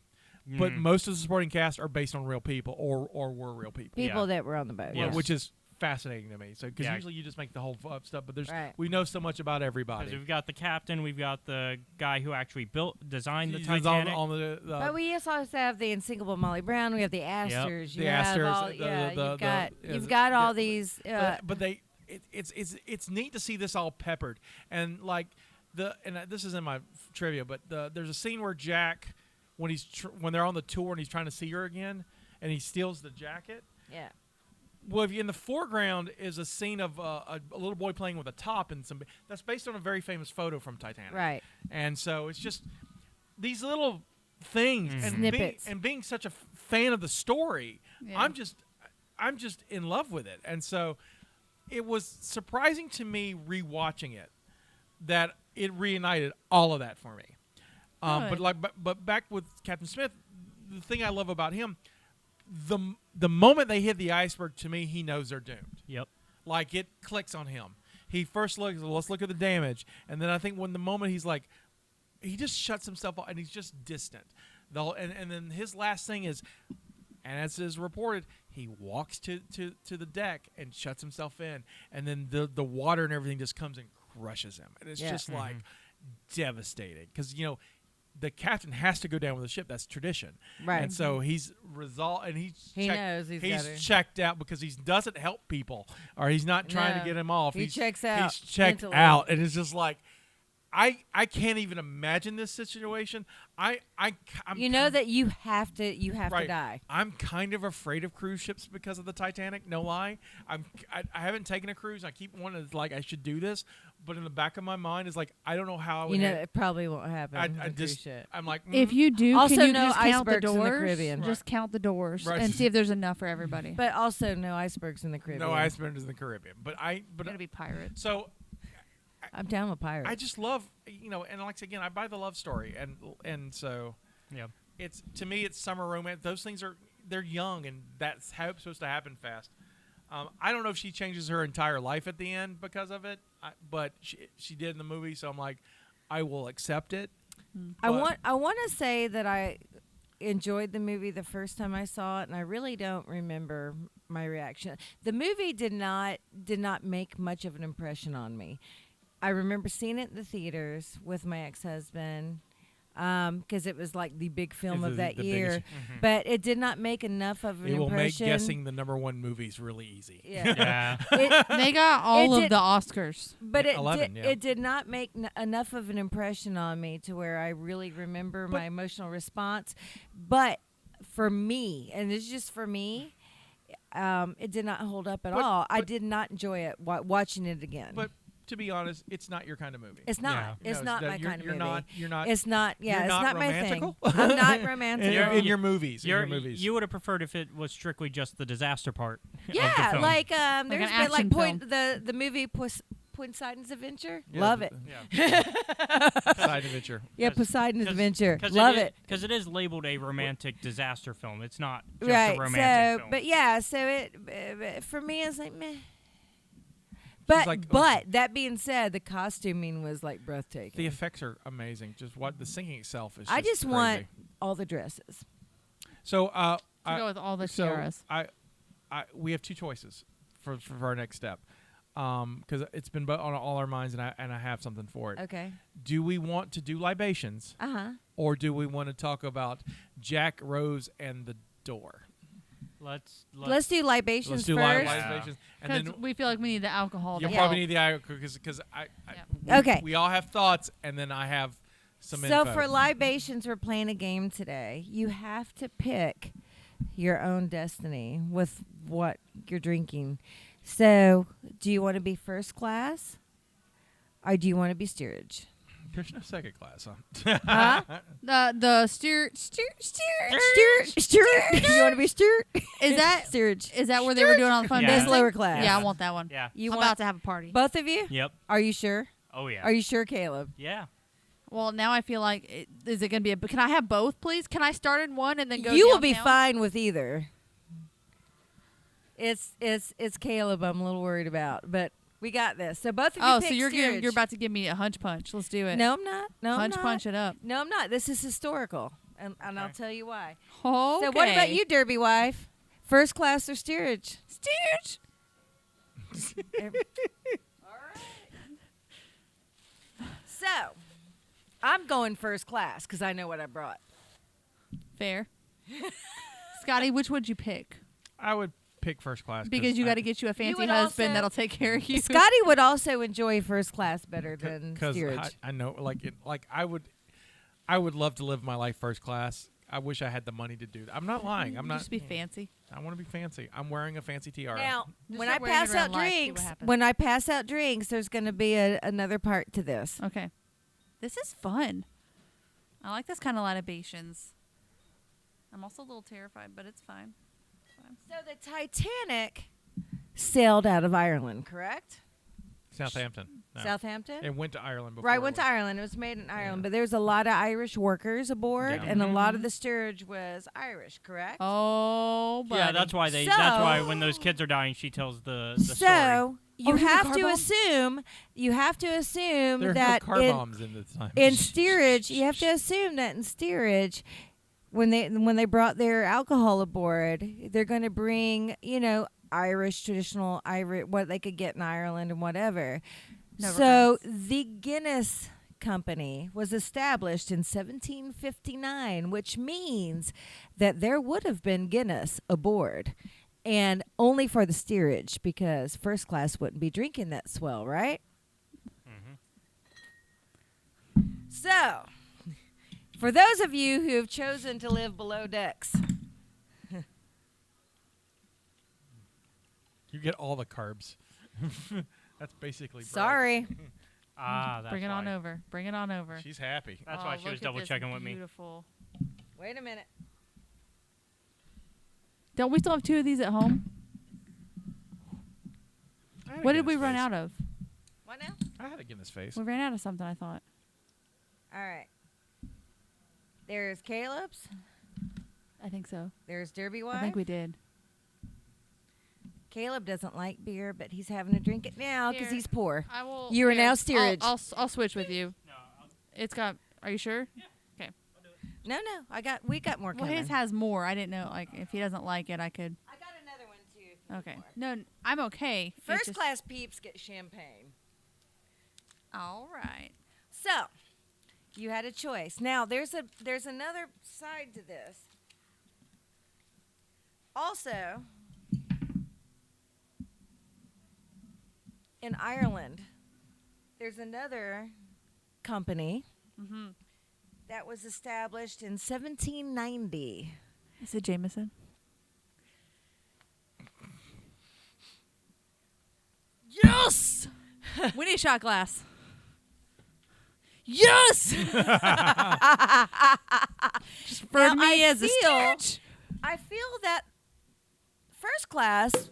but most of the supporting cast are based on real people or were real people. People Yeah. that were on the boat. Yes. Which is fascinating to me. So because Yeah. usually you just make the whole up stuff, but Right. we know so much about Because everybody. we've got the captain, we've got the guy who actually designed the He's Titanic. on the But we also have the Unsinkable Molly Brown. We have the Asters. The You have Asters, all, you've got all these. but it's neat to see this all peppered and like this is in my trivia, but there's a scene where Jack when they're on the tour and he's trying to see her again and he steals the jacket. Yeah. Well, if in the foreground is a scene of a little boy playing with a top and that's based on a very famous photo from Titanic. Right. And so it's just these little things and Snippets. being such a fan of the story, Yeah. I'm just in love with it. And so it was surprising to me rewatching it that it reunited all of that for me. Good. But back with Captain Smith, the thing I love about him, the moment they hit the iceberg, to me, he knows they're doomed. Yep. Like it clicks on him. He first looks, let's look at the damage, and then I think when the moment he's like, he just shuts himself off and he's just distant. And then his last thing is, and as is reported, he walks to the deck and shuts himself in, and then the water and everything just comes and crushes him, and it's just like devastating because the captain has to go down with the ship. That's tradition. Right. And so he's resolved, and He knows he's gotta- checked out because he doesn't help people, or he's not trying to No. get him off. He checks out He's checked mentally. out, and it's just like, I can't even imagine this situation. I'm You know that you have to right. die. I'm kind of afraid of cruise ships because of the Titanic. No lie. I haven't taken a cruise. I keep wanting to, like, I should do this, but in the back of my mind is like, I don't know how I would. It probably won't happen. I with a cruise just ship. I'm like If you do, Also, can you no just count the icebergs in the doors? Caribbean. Just count the doors Right. and see if there's enough for everybody. But also no icebergs in the Caribbean. no icebergs in the Caribbean, but Gotta be pirates. so I'm down with pirates. I just love and like again, I buy the love story, and so Yeah. it's to me it's summer romance. Those things they're young, and that's how it's supposed to happen fast. I don't know if she changes her entire life at the end because of it, but she did in the movie, so I'm like, I will accept it. I want to say that I enjoyed the movie the first time I saw it, and I really don't remember my reaction. The movie did not make much of an impression on me. I remember seeing it in the theaters with my ex-husband because it was like the big film of that year. biggest- But it did not make enough of an It will make impression. guessing the #1 movies really easy. Yeah. Yeah. They got all It of the Oscars. But it 11, did, yeah. it did not make enough of an impression on me to where I really remember my emotional response. But for me, and it's just for me, it did not hold up at all. I did not enjoy it watching it again. But to be honest, it's not your kind of movie. It's not. Yeah. It's not my kind of movie. You're not. It's not. Yeah, you're it's not my thing. romantical? I'm not in, romantic. in your movies. In your movies. You would have preferred if it was strictly just the disaster part. of the Yeah, film. like an there's been action like film. the movie Poseidon's Adventure. Yeah, Love it. Yeah. Side adventure. Yeah, 'Cause- Poseidon's Adventure. Cause Love it. Because it is labeled a romantic disaster film. It's not just Right. a romantic So, film. but yeah, so it for me it's like meh. But like, but that being said, the costuming was like breathtaking. The effects are amazing. Just what the singing itself is. I just crazy. want all the dresses. So To go with all the so tiaras. we have two choices for our next step, because it's been on all our minds, and I have something for it. Okay. Do we want to do libations, or do we want to talk about Jack, Rose, and the door? Let's do libations Let's do first. libations, and Because then we feel like we need the alcohol. you'll to probably help. need the alcohol because Okay. we all have thoughts, and then I have some So info. for libations, we're playing a game today. You have to pick your own destiny with what you're drinking. So, do you want to be first class, or do you want to be steerage? There's no second class, huh? Huh? The steerage. Steerage. You want to be steerage? Is that steerage? is that where they were doing all the fun Yeah. That's dancing? lower class. Yeah, I want that one. Yeah. You I'm want about to have a party. both of you? Yep. Are you sure? Oh yeah. Are you sure, Caleb? Yeah. Well, now I feel like is it going to be? Can I have both, please? Can I start in one and then go? You will be downtown? fine with either. It's Caleb I'm a little worried about, but we got this. So both of you Oh, pick so steerage. you're about to give me a hunch punch. Let's do it. No, I'm not. No, I'm hunch not. punch it up. No, I'm not. This is historical, and I'll Okay. tell you why. Okay. So what about you, Derby wife? First class or steerage? steerage? So, I'm going first class because I know what I brought. Fair. Scotty, which would you pick? I would pick first class Because you got to get you a fancy would husband also- that'll take care of you. Scotty would also enjoy first class better than because steerage. I know I would love to live my life first class. I wish I had the money to do that. I'm not lying. I'm not. Just be fancy. I want to be fancy. I'm wearing a fancy tiara. Now, Just when start I wearing it pass around out life, see what drinks, happens. when I pass out drinks, there's going to be another part to this. Okay. This is fun. I like this kind of libations. I'm also a little terrified, but it's fine. So the Titanic sailed out of Ireland, correct? Southampton. No. Southampton? It went to Ireland before. Right, it went to was- Ireland. It was made in Ireland, but there's a lot of Irish workers aboard, Yeah. and a lot of the steerage was Irish, correct? Oh, buddy. Yeah, that's why So- that's why when those kids are dying, she tells the story. So you Oh, is it a have car to bomb? assume There are that no car bombs in this time. in steerage, you have to assume that in steerage, when they brought their alcohol aboard, they're going to bring Irish traditional Irish what they could get in Ireland and whatever. No So the Guinness Company was established in 1759, which means that there would have been Guinness aboard. And only for the steerage, because first class wouldn't be drinking that swell, right? So, for those of you who have chosen to live below decks, You get all the carbs. That's basically. bread. sorry. That's Bring it on why. over. Bring it on over. She's happy. That's Oh, why she look was at double this checking with me. Beautiful. Wait a minute. Don't we still have 2 of these at home? I had a What did Guinness we run face. out of? What now? I had a Guinness face. We ran out of something, I thought. All right. There's Caleb's. I think so. There's Derby Wife. I think we did. Caleb doesn't like beer, but he's having to drink it now because Here. he's poor. I will. You are here, now steerage. I'll switch with you. It's got. Are you sure? No, we got more Well, coming. his has more. I didn't know. Like, if he doesn't like it, I could. I got another one too. if you Okay. need more. No, I'm okay. It's First just- class peeps get champagne. All right. So, you had a choice. Now, there's another side to this. Also, in Ireland, there's another company Mm-hmm. that was established in 1790. Is it Jameson? Yes! We need a shot glass. Yes! For Now, me I as a feel- steerage. I feel that first class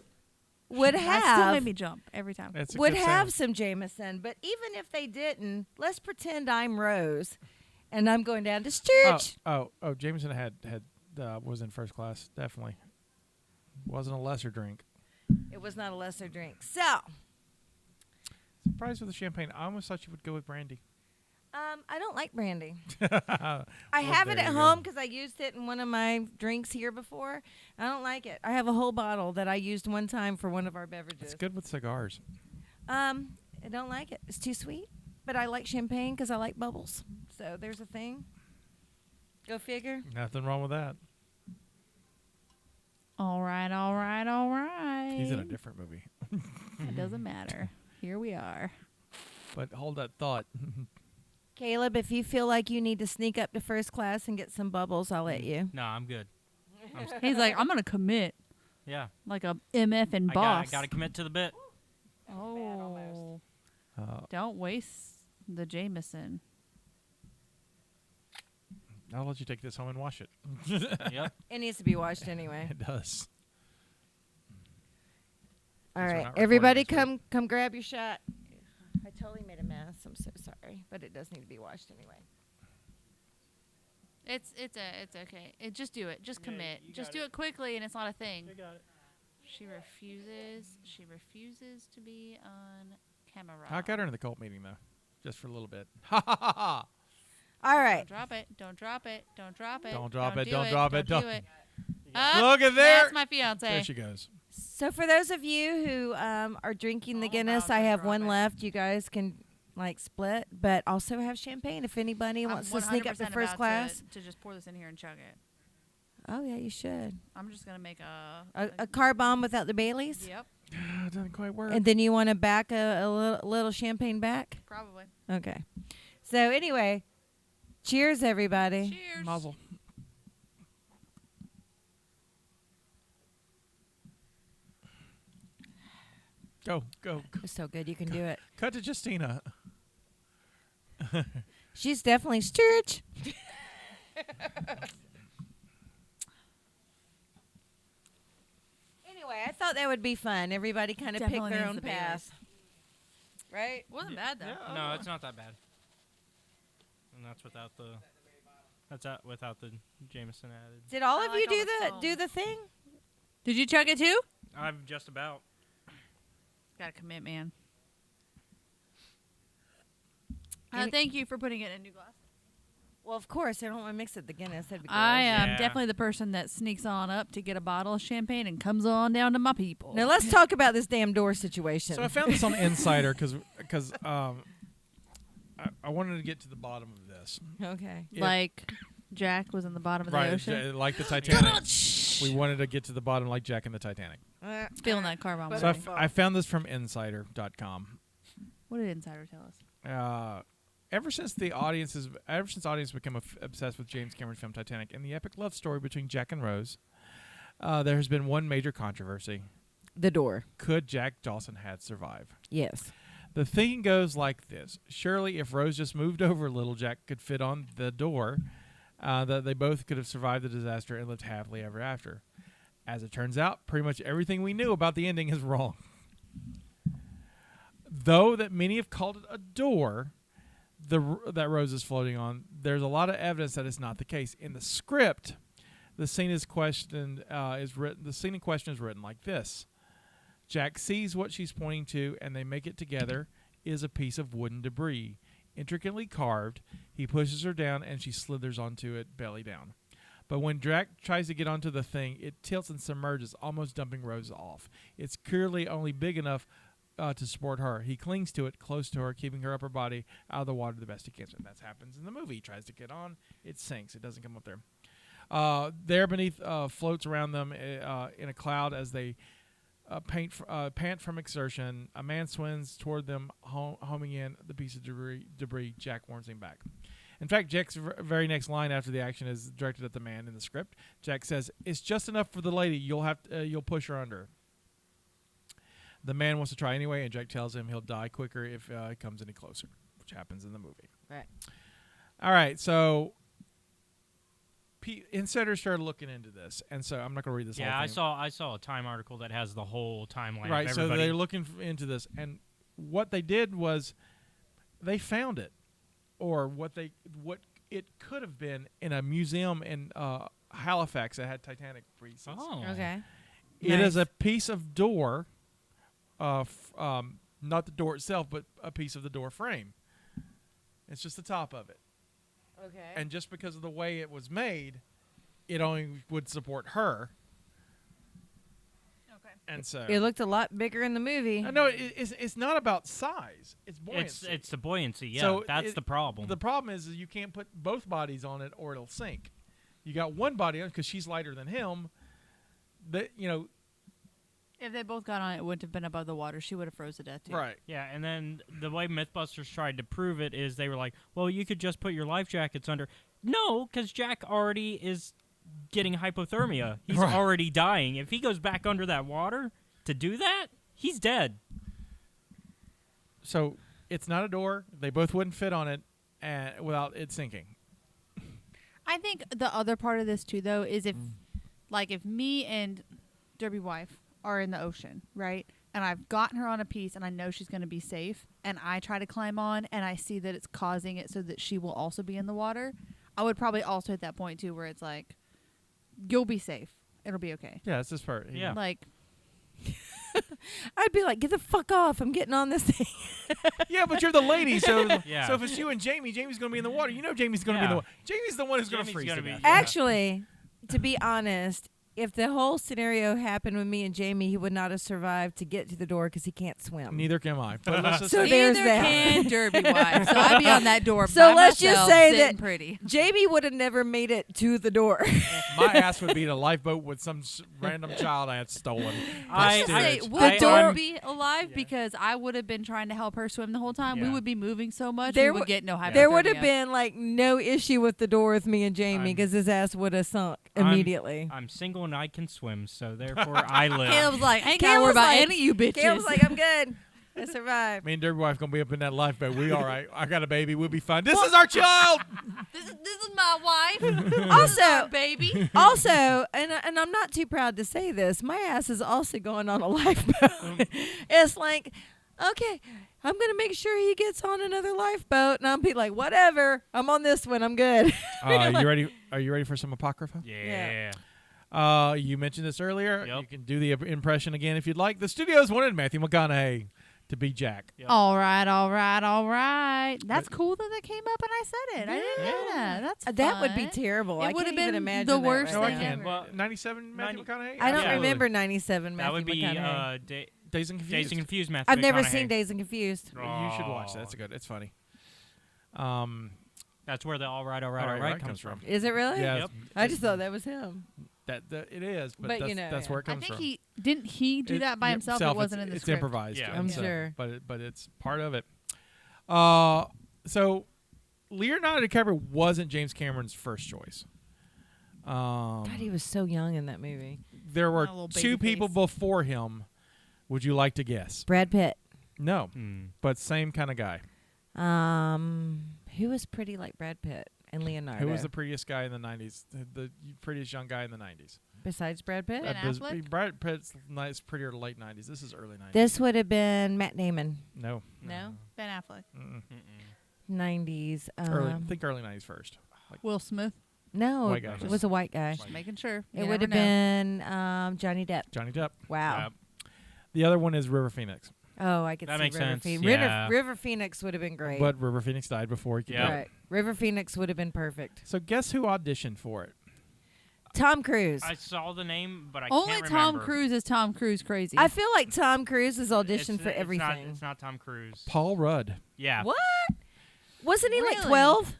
would That still made have me jump every time. It's a would good have sound. some Jameson. But even if they didn't, let's pretend I'm Rose, and I'm going down to church. Oh, Jameson had was in first class. Definitely wasn't a lesser drink. It was not a lesser drink. So, Surprised with the champagne. I almost thought you would go with brandy. I don't like brandy. I I have it there at you home go. because I used it in one of my drinks here before. I don't like it. I have a whole bottle that I used one time for one of our beverages. It's good with cigars. I don't like it. It's too sweet. But I like champagne because I like bubbles. So there's a thing. Go figure. Nothing wrong with that. All right, all right, all right. He's in a different movie. It doesn't matter. Here we are. But hold that thought. Caleb, if you feel like you need to sneak up to first class and get some bubbles, I'll let you. No, I'm good. He's like, I'm gonna commit Yeah. like a MF and I boss. got to commit to the bit. Oh, Uh, don't waste the Jameson. I'll let you take this home and wash it. Yep. It needs to be washed anyway. It does. All Since we're right, not recording everybody, this week. come grab your shot. I totally made a mess. I'm so sorry, but it does need to be washed anyway. It's okay. Just do it. Just Yeah, commit. you Just got do it quickly, and it's not a thing. got it. She refuses to be on camera. I got her in the cult meeting though, just for a little bit. Ha ha ha ha! All right. Don't drop it. Don't drop it. Don't drop it. Don't drop it, do don't drop it, Don't don't- do it. Look at there. That's my fiance. There she goes. So for those of you who are drinking the All Guinness, about I to have drop one it. left. You guys can like split, but also have champagne if anybody wants to sneak up to 100% first about class. to just pour this in here and chug it. Oh yeah, you should. I'm just gonna make A car bomb without the Baileys, Yep, It doesn't quite work. and then you want to back a little champagne back. probably. Okay. So anyway, cheers everybody. Cheers. Muzzle. Go. You're so good, you can do it. Cut to Jestina. She's definitely church. Anyway, I thought that would be fun. Everybody kind of pick Definitely their needs own the Baileys. path. Right? Wasn't bad though. No, it's not that bad. And that's without the. That's out without the Jameson added. Did all I of like you all do the the foam. do the thing? Did you chug it too? I've just about. Gotta commit, man. Any- Thank you for putting it in a new glass. Well, of course. I don't want to mix it the Guinness. That'd be gross. I am Yeah. definitely the person that sneaks on up to get a bottle of champagne and comes on down to my people. Now let's talk about this damn door situation. So I found this on Insider because I wanted to get to the bottom of this. Okay. If- like Jack was in the bottom of the right, ocean. like the Titanic. We wanted to get to the bottom like Jack and the Titanic. Feeling that car bomb. But So already. I found this from Insider.com. What did Insider tell us? Ever since audiences become obsessed with James Cameron's film Titanic and the epic love story between Jack and Rose, there has been one major controversy: The door. could Jack Dawson had survive? Yes. The thinking goes like this: surely, if Rose just moved over a little, Jack could fit on the door. That they both could have survived the disaster and lived happily ever after. As it turns out, pretty much everything we knew about the ending is wrong. Though that many have called it a door that Rose is floating on, there's a lot of evidence that it's not the case. In the script, the scene in question is written like this: Jack sees what she's pointing to, and they make it together is a piece of wooden debris, intricately carved. He pushes her down, and she slithers onto it belly down. But when Jack tries to get onto the thing, it tilts and submerges, almost dumping Rose off. It's clearly only big enough to support her. He clings to it, close to her, keeping her upper body out of the water the best he can. And that happens in the movie. He tries to get on, it sinks. It doesn't come up there. There beneath floats around them in a cloud as they pant from exertion. A man swims toward them, homing in the piece of debris. Jack warns him back. In fact, Jack's very next line after the action is directed at the man in the script. Jack says, "It's just enough for the lady. You'll push her under." The man wants to try anyway, and Jack tells him he'll die quicker if he comes any closer, which happens in the movie. Right. All right, so insiders started looking into this, and so I'm not going to read this. Yeah, whole I thing. saw a Time article that has the whole timeline. Right, of so everybody. they're looking into this, and what they did was they found it, or what it could have been in a museum in Halifax that had Titanic pieces. Oh. Okay. It is Nice. a piece of door, not the door itself, but a piece of the door frame. It's just the top of it. Okay. And just because of the way it was made, it only would support her. Okay. And so It looked a lot bigger in the movie. no, it's not about size. It's buoyancy. It's the buoyancy. Yeah, So that's the problem. The problem is you can't put both bodies on it or it'll sink. You got one body on because she's lighter than him. That If they both got on it, it wouldn't have been above the water. She would have froze to death too. right. Yeah, and then the way Mythbusters tried to prove it is they were like, well, you could just put your life jackets under. No, because Jack already is getting hypothermia. He's Right. already dying. If he goes back under that water to do that, he's dead. So it's not a door. They both wouldn't fit on it without it sinking. I think the other part of this too, though, is if me and Derby wife are in the ocean, right, and I've gotten her on a piece, and I know she's going to be safe, and I try to climb on, and I see that it's causing it so that she will also be in the water, I would probably also hit that point too, where it's like, you'll be safe, it'll be okay. Yeah, it's this part. Yeah. Like, I'd be like, get the fuck off. I'm getting on this thing. Yeah, but you're the lady, so Yeah. so if it's you and Jamie, Jamie's going to be in the water. You know Jamie's going to be in the Yeah. water. Jamie's the one who's going to Jamie's freeze gonna to be- death. Yeah. Actually, to be honest, if the whole scenario happened with me and Jamie, he would not have survived to get to the door because he can't swim. Neither can I. But let's just So say, there's neither that. can Derby wife, so I'd be on that door. So by let's just myself, say sitting that- pretty. Jamie would have never made it to the door. my ass would be in a lifeboat with some random child I had stolen. I- Let's That's say, stupid. would door- Dora be alive? Yeah. Because I would have been trying to help her swim the whole time. We Yeah. would be moving so much, There we would w- get no hypothermia. There would have been like no issue with the door with me and Jamie I'm- because his ass would have sunk I'm- immediately. I'm single and I can swim, so therefore I live. Caleb's like, I ain't Caleb gotta worry was about like- any of you bitches. Caleb was like, I'm good. I survived. Me and Derby wife going to be up in that lifeboat. We all right. I got a baby. We'll be fine. This is our child. this is my wife. Also, baby. also, and I'm not too proud to say this, my ass is also going on a lifeboat. It's like, okay, I'm gonna make sure he gets on another lifeboat, and I'll be like, whatever, I'm on this one, I'm good. You ready? Are you ready for some apocrypha? Yeah. You mentioned this earlier. Yep. You can do the impression again if you'd like. The studios wanted Matthew McConaughey to be Jack. Yep. All right. That's cool that came up and I said it. I didn't know that. That's That would be fun. terrible. It I would can't have even been imagine the that worst No, right I thing now. can. ever. Well, 97 Matthew McConaughey? I don't Absolutely. remember 97 That would Matthew be McConaughey. Dazed and Confused. Dazed and Confused Matthew I've never McConaughey. seen Dazed and Confused. You should watch that. It's good. It's funny. That's where the all right comes from. Is it really? Yeah. Yep. I just thought that was him. That it is, but, But, that's, you know, that's yeah. where it I comes think from. he didn't he do that by himself. It wasn't in the it's script. improvised. Yeah. and I'm so- sure. but it's part of it. So Leonardo DiCaprio wasn't James Cameron's first choice. God, he was so young in that movie. There were A little two baby people face. before him. Would you like to guess? Brad Pitt. No, Hmm. but same kind of guy. Who was pretty like Brad Pitt and Leonardo? Who was the prettiest guy in the 90s? The prettiest young guy in the 90s? besides Brad Pitt? Ben Bus- Affleck? Brad Pitt's nice, prettier late 90s. This is early 90s. This would have been Matt Damon. No. No? Ben Affleck, Mm-mm. 90s. Think early 90s first. Will Smith. No, White guy. it was a white guy. Just making sure. It would have been Johnny Depp. Johnny Depp. Wow. Yeah. The other one is River Phoenix. Oh, I could That see makes River sense, Phoenix. yeah. River Phoenix would have been great. But River Phoenix died before he could Yeah. do it. Right. River Phoenix would have been perfect. So guess who auditioned for it? Tom Cruise. I saw the name, but I Only can't Tom remember. Cruise is Tom Cruise crazy. I feel like Tom Cruise is auditioned It's- for it's everything. It's not Tom Cruise. Paul Rudd. Yeah. What? Wasn't he like Really? 12?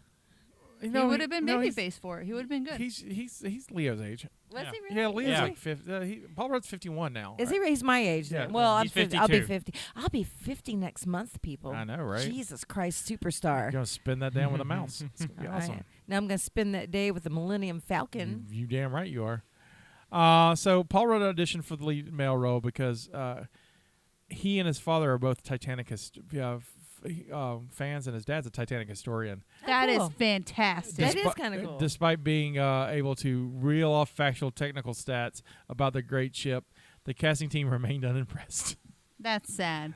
he would have been babyface for it. He would have been good. He's Leo's age. Was Yeah. he really? Yeah, Leo's Yeah. like 50. Paul Rudd's 51 now. Is he? He's my age. Yeah. Then. Well, He's I'll be 52. 50. I'll be 50 next month, people. I know, right? Jesus Christ, You're superstar. gonna spin that down with a mouse. It's gonna be All awesome. right. Now I'm gonna spend that day with the Millennium Falcon. You damn right you are. So Paul Rudd auditioned for the lead male role because he and his father are both Titanic fans, and his dad's a Titanic historian. That is cool. fantastic. That is kind of cool. Despite being able to reel off factual technical stats about the great ship, the casting team remained unimpressed. That's sad.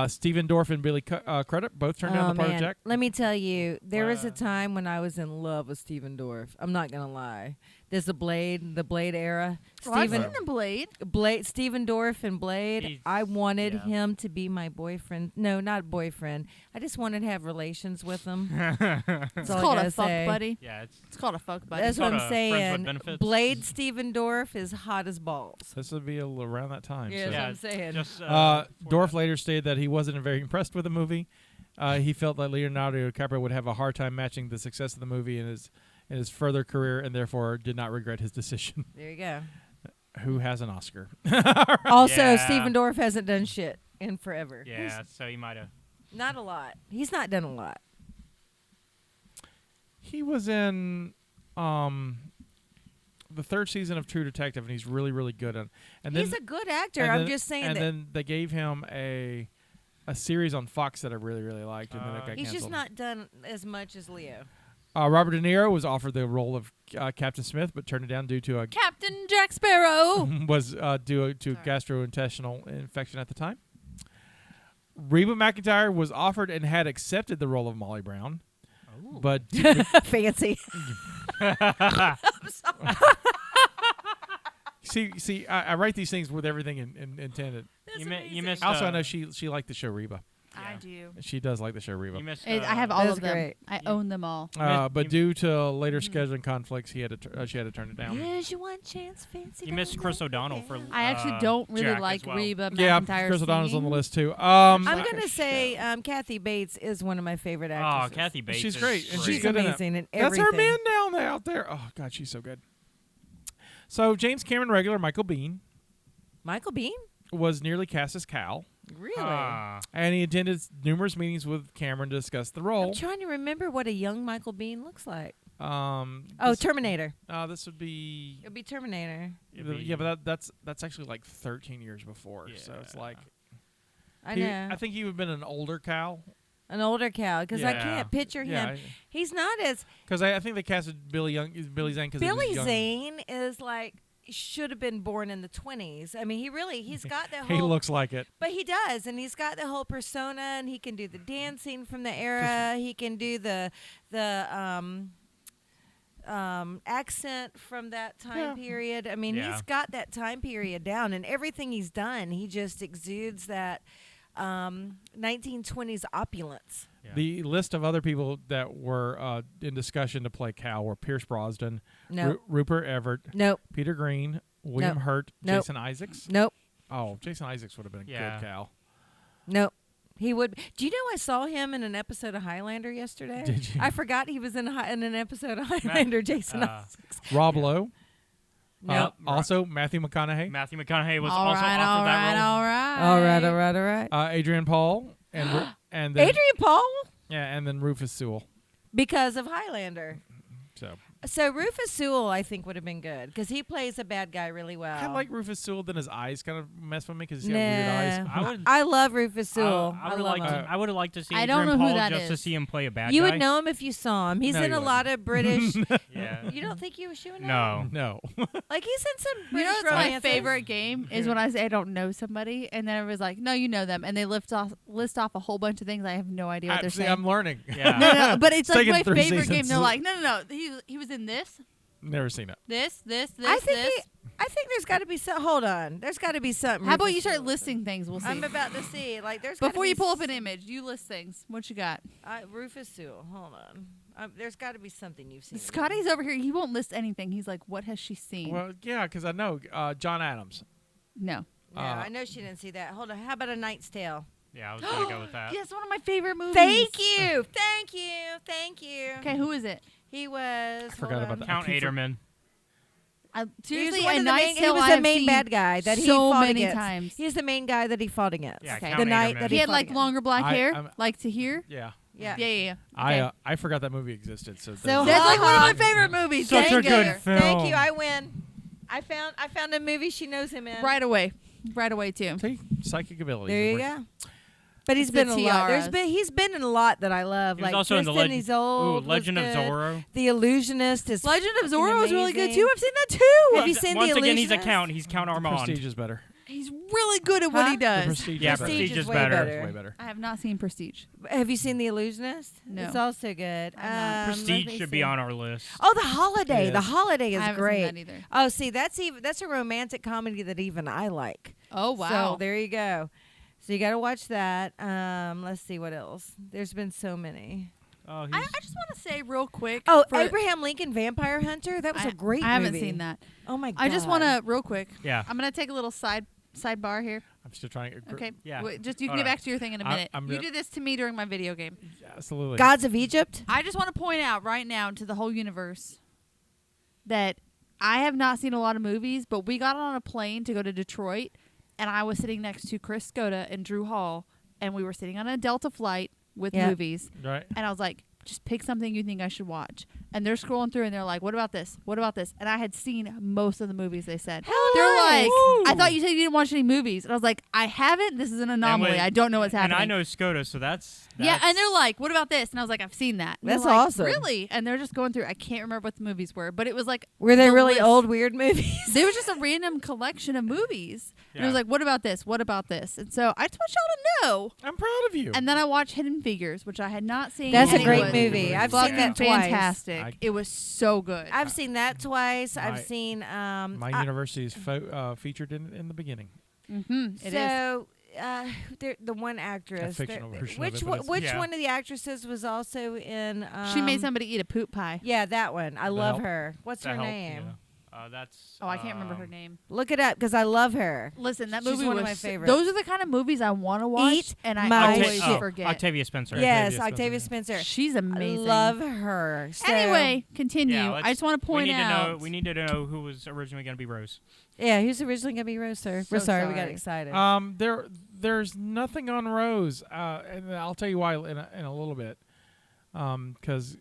Stephen Dorff and Billy Crudup both turned down the part of Jack. Let me tell you, there was a time when I was in love with Stephen Dorff. I'm not gonna lie. There's the Blade era. Well, I've seen the Blade. Stephen Dorff and Blade. He's- I wanted yeah. him to be my boyfriend. No, not boyfriend. I just wanted to have relations with him. That's It's all I called gotta a fuck say. buddy. Yeah, It's called a fuck buddy. That's what called I'm a friends with saying. benefits. Blade Stephen Dorff is hot as balls. This would be around that time. Yeah, so. that's what I'm saying. Just, Dorff before later stated that he wasn't very impressed with the movie. He felt that Leonardo DiCaprio would have a hard time matching the success of the movie in his further career, and therefore did not regret his decision. There you go. Who has an Oscar? Also, Yeah. Stephen Dorff hasn't done shit in forever. Yeah, so he might have. Not a lot. He's not done a lot. He was in the third season of True Detective, and he's really, really good at. And He's then, a good actor. and I'm then- just saying And that then they gave him a series on Fox that I really, really liked, and then it got he's canceled. just not done as much as Leo. Robert De Niro was offered the role of Captain Smith, but turned it down due to Captain Jack Sparrow. due to gastrointestinal infection at the time. Reba McEntire was offered and had accepted the role of Molly Brown, but Fancy. see, I write these things with everything intended. You missed. Also, I know she liked the show Reba. I do. She does like the show Reba. You missed. I have all That's of them. great. I own them all. But due to later scheduling conflicts, she had to turn it down. Here's your one chance, fancy. You missed Chris O'Donnell for. I actually don't really Jack like as well. Reba Yeah, McEntire Chris O'Donnell's on the singing. list too. I'm like gonna her say Kathy Bates is one of my favorite Oh, actresses. Kathy Bates. She's is great, and She's she's good in it. amazing in That's everything. her man down there out there. Oh God, she's so good. So James Cameron regular Michael Biehn Michael Biehn? was nearly cast as Cal, Really? Ah. and he attended numerous meetings with Cameron to discuss the role. I'm trying to remember what a young Michael Biehn looks like. Oh, Terminator. this would be. It'll be Terminator. Yeah, but that's actually like 13 years before. So it's Yeah. like I know. I think he would have been an older Cal. An older Cal, because I Yeah. can't picture him. He's not as Because I think they casted Billy Zane. Because Billy Zane is like should have been born in the 20s. I mean, he's got the whole. He looks like it. But he does, and he's got the whole persona, and he can do the dancing from the era. He can do the accent from that time period. I mean, Yeah. he's got that time period down, and everything he's done, he just exudes that 1920s opulence. Yeah. The list of other people that were in discussion to play Cal were Pierce Brosnan, Nope. Rupert Everett, Nope. Peter Green, William Nope. Hurt, Nope. Jason Isaacs. Nope. Oh, Jason Isaacs would have been a Yeah. good Cal. Nope. He would. Do you know I saw him in an episode of Highlander yesterday? Did you? I forgot he was in an episode of Highlander. Jason Isaacs. Rob Lowe. Nope. Also, Matthew McConaughey. Matthew McConaughey was all also right, offered all that right, role. all right. All right. Adrian Paul. And then, Adrian Paul, Yeah, and then Rufus Sewell. because of Highlander. So So Rufus Sewell, I think, would have been good because he plays a bad guy really well. I like Rufus Sewell. Then his eyes kind of mess with me because he's got weird eyes. I would. I love Rufus Sewell. I would love like. him. I would have liked to see. I don't Adrian know who Paul that just to is. see him play a bad You guy. would know him if you saw him. He's No, in you a lot of British. Yeah. You don't think you would him? No. No. Like he's in some You know British what's my romances. favorite game is when I say I don't know somebody, and then everybody's like, "No, you know them," and they list off a whole bunch of things I have no idea what they're See, saying. I'm learning. Yeah. No, but it's like taken my 3 favorite game. seasons. They're like, no. He was in this, Never seen it. this. I think there's got to be some. Hold on. There's got to be something. How about Rufus you start Sewell. listing things? We'll see. I'm about to see. Like there's gotta Before be you pull up an image, you list things. What you got? Rufus Sewell. Hold on. There's got to be something you've seen. Scotty's over here. He won't list anything. He's like, what has she seen? Well, yeah, because I know John Adams. No. No, I know she didn't see that. Hold on. How about A Knight's Tale? Yeah, I was gonna go with that. Yes, one of my favorite movies. Thank you. Okay, who is it? He was. I forgot about that. Count I keep Aderman. Seriously, he was, A Knight's he Tale was I've the main seen bad guy that he so fought many against. times. He's the main guy that he fought against. Yeah, Okay. Count The night Aderman. that He had fought like against. longer black hair, I'm- like to here. Yeah. Yeah. Yeah. I forgot that movie existed. So So That's like one of my hold on. favorite movies. Such Thank a good you. film. Thank you. I win. I found a movie she knows him in. Right away too. See, psychic abilities. There you It works. go. But he's It's been the in a lot. tiaras. He's been in a lot that I love. He was Like also in the Tristan, he's old. Legend of was good. Zorro. The Illusionist is Legend of fucking Zorro is really good amazing. too. I've seen that too. Have you seen Once The again, he's a Illusionist? count. He's Count Armand. Prestige is better. He's really good at what Huh? he The does. Prestige Yeah, is better. Prestige is way better. better. It's way better. I have not seen Prestige. Have you seen The Illusionist? No. It's also good. I've not. let Prestige me should see. be on our list. Oh, The Holiday. It The is. Holiday I is haven't great. seen that either. Oh, see, that's a romantic comedy that even I like. Oh wow. So there you go. So you got to watch that. Let's see what else. There's been so many. Oh, I just want to say real quick. Oh, for- Abraham Lincoln Vampire Hunter. That was a great I haven't movie. seen that. Oh my god. I just want to real quick. Yeah. I'm gonna take a little sidebar here. I'm still trying to. Okay. Yeah. Just you can Hold get on. back to your thing in a I'm- minute. I'm You gonna- did this to me during my video game. Absolutely. Gods of Egypt. I just want to point out right now to the whole universe that I have not seen a lot of movies, but we got on a plane to go to Detroit, and I was sitting next to Chris Skoda and Drew Hall, and we were sitting on a Delta flight with Yeah. movies, Right. and I was like, just pick something you think I should watch. And they're scrolling through, and they're like, what about this? What about this? And I had seen most of the movies they said. They're like, I thought you said you didn't watch any movies. And I was like, I haven't. This is an anomaly. wait, I don't know what's happening. And I know Skoda, so that's Yeah, and they're like, what about this? And I was like, I've seen that. And That's they're like, awesome. Really? And they're just going through. I can't remember what the movies were, but it was like Were they the really list. old weird movies? They were just a random collection of movies. And it was Yeah. like, what about this? What about this? And so I just want y'all to know. I'm proud of you. And then I watched Hidden Figures, which I had not seen. That's a and it great was movie. I've seen fucking that twice. fantastic. I- It was so good. I've seen that twice. My- I've seen My university is featured in the beginning. It is. so the one actress. fictional version of which it, but one, it's- which Yeah. one of the actresses was also in? She made somebody eat a poop pie. Yeah, that one. I love Help. her. What's The her Help, name? yeah. That's. Oh, I can't remember her name. Look it up because I love her. Listen, that She's movie one was of my so- favorites. Those are the kind of movies I want to watch, Eat and I my always shit. forget. Octavia Spencer. Yes, Octavia Octavia Spencer. Spencer. She's amazing. I love her. So, Anyway, continue. Yeah, I just want to point out. We need to know who was originally going to be Rose. yeah, who's originally gonna be Rose? Sir, So we're sorry, we got sorry. excited. There's nothing on Rose, and I'll tell you why in a little bit. Because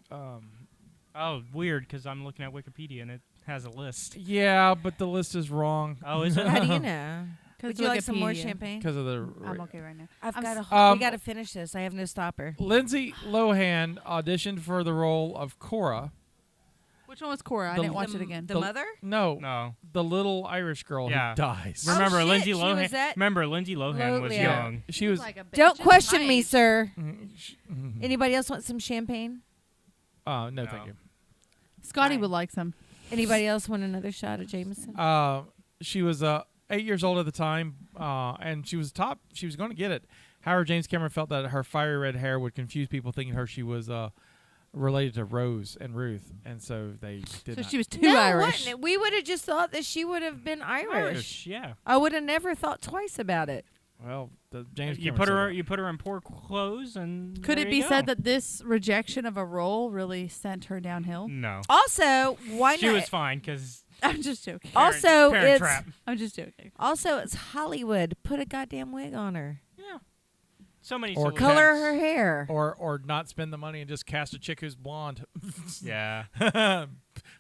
Oh, weird, because I'm looking at Wikipedia and it has a list. yeah, but the list is wrong Oh, is it? How do you know? 'Cause Would you like some more Wikipedia. champagne? because of the. I'm okay right now. I've I'm got s- to. We got to finish this. I have no stopper. Lindsay Lohan auditioned for the role of Cora. Which one was Cora? I The- didn't watch the, it again. The mother? No, No. the little Irish girl Yeah. who dies. Oh, Remember, shit, Lindsay she Lohan. was at- Remember, Lindsay Lohan was Yeah. young. She was. Like a bitch. Don't Just question me, nice. sir. Mhm. Anybody else want some champagne? No, No. thank you. Scotty Fine. would like some. Anybody else want another shot of Jameson? She was 8 years old at the time, and she was top. She was going to get it. However, James Cameron felt that her fiery red hair would confuse people, thinking she was related to Rose and Ruth, and so they did So not. she was too no, Irish. wasn't it? We would have just thought that she would have been Irish. Yeah. I would have never thought twice about it. Well, James You Cameron put said her. that. You put her in poor clothes, and Could there it be you said go. that this rejection of a role really sent her downhill? No. Also, why She not? was fine because. I'm just joking. Also, Parent it's Trap. I'm just joking. also it's Hollywood. Put a goddamn wig on her. Yeah. So many. Or solutions. Color her hair. or not spend the money and just cast a chick who's blonde Yeah.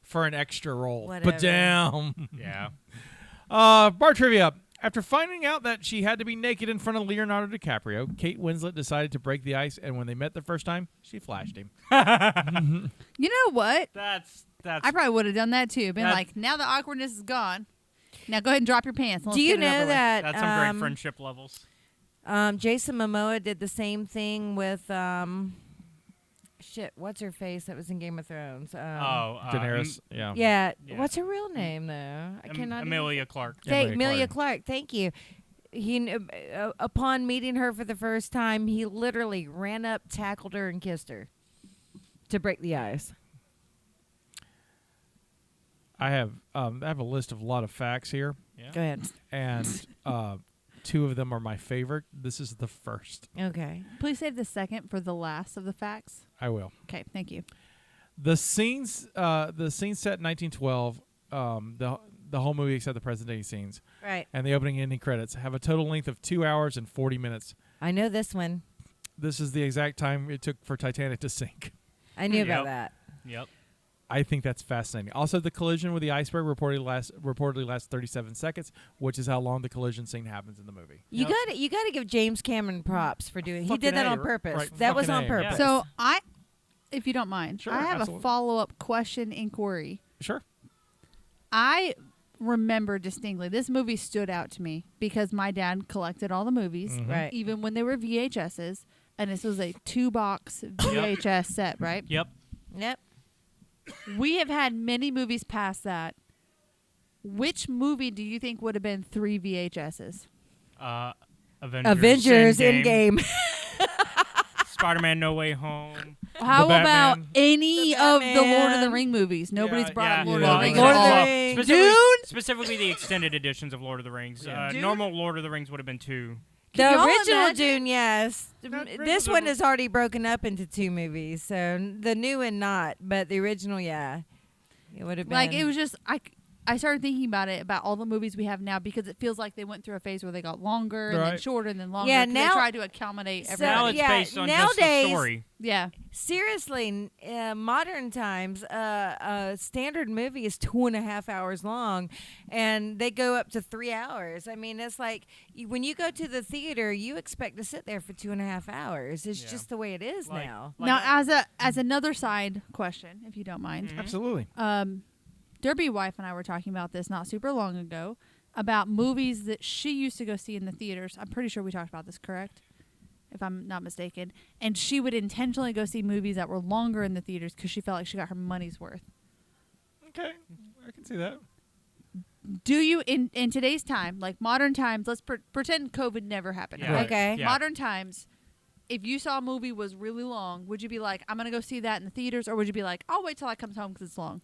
for an extra role. Whatever. But damn. Yeah. Bar trivia. After finding out that she had to be naked in front of Leonardo DiCaprio, Kate Winslet decided to break the ice, and when they met the first time, she flashed him. You know what? That's. I probably would have done that too. Been That- like, now the awkwardness is gone. Now go ahead and drop your pants. and Do let's you get it over know with." that That's some great friendship levels. Jason Momoa did the same thing with shit? What's her face that was in Game of Thrones? Daenerys. Yeah. Yeah. Yeah. What's her real name though? I cannot. Amelia Clark. Amelia Clark. Thank you. He upon meeting her for the first time, he literally ran up, tackled her, and kissed her to break the ice. I have a list of a lot of facts here, Yeah. Go ahead. and two of them are my favorite. This is the first. Okay. Please save the second for the last of the facts. I will. Okay, thank you. The scenes set in 1912. The whole movie except the present day scenes Right. and the opening and ending credits have a total length of 2 hours and 40 minutes. I know this one. This is the exact time it took for Titanic to sink. I knew about Yep. that. Yep. I think that's fascinating. Also, the collision with the iceberg reportedly lasts 37 seconds, which is how long the collision scene happens in the movie. You got to give James Cameron props for doing. He did that on purpose. Right, That was on fucking A. purpose. So if you don't mind, Sure, I have absolutely. a follow-up question inquiry. Sure. I remember distinctly this movie stood out to me because my dad collected all the movies, Mhm. Right. even when they were VHSs, and this was a 2-box VHS set, right? Yep. Yep. We have had many movies past that. Which movie do you think would have been 3 VHSs? Avengers Endgame. Spider-Man No Way Home. How about Batman. any The of the Lord of the Batman. Ring movies? Nobody's brought up Lord yeah. of the Rings. Lord at of the all. Rings. Specifically the extended editions of Lord of the Rings. Yeah. Dune? Normal Lord of the Rings would have been 2. The Can y'all original imagine? Dune, yes. That This original- one is already broken up into 2 movies, so the new one not, but the original, yeah, it would have been. Like, it was just, I started thinking about it, about all the movies we have now, because it feels like they went through a phase where they got longer and then Right. shorter and then longer. Yeah, 'cause now- they tried to accommodate So- everybody. Now it's yeah, based on just nowadays- the story. Yeah. Seriously, modern times, a standard movie is 2.5 hours long, and they go up to 3 hours. I mean, it's like when you go to the theater, you expect to sit there for 2.5 hours. It's Yeah. just the way it is Like- now. Like Now, as another side question, if you don't mind, Mhm. Absolutely. Derby wife and I were talking about this not super long ago, about movies that she used to go see in the theaters. I'm pretty sure we talked about this, correct? If I'm not mistaken. And she would intentionally go see movies that were longer in the theaters because she felt like she got her money's worth. Okay, I can see that. Do you, in today's time, like modern times, let's pretend COVID never happened. Yeah. Right. Okay. Yeah. Modern times, if you saw a movie was really long, would you be like, I'm going to go see that in the theaters? Or would you be like, I'll wait till I come home because it's long?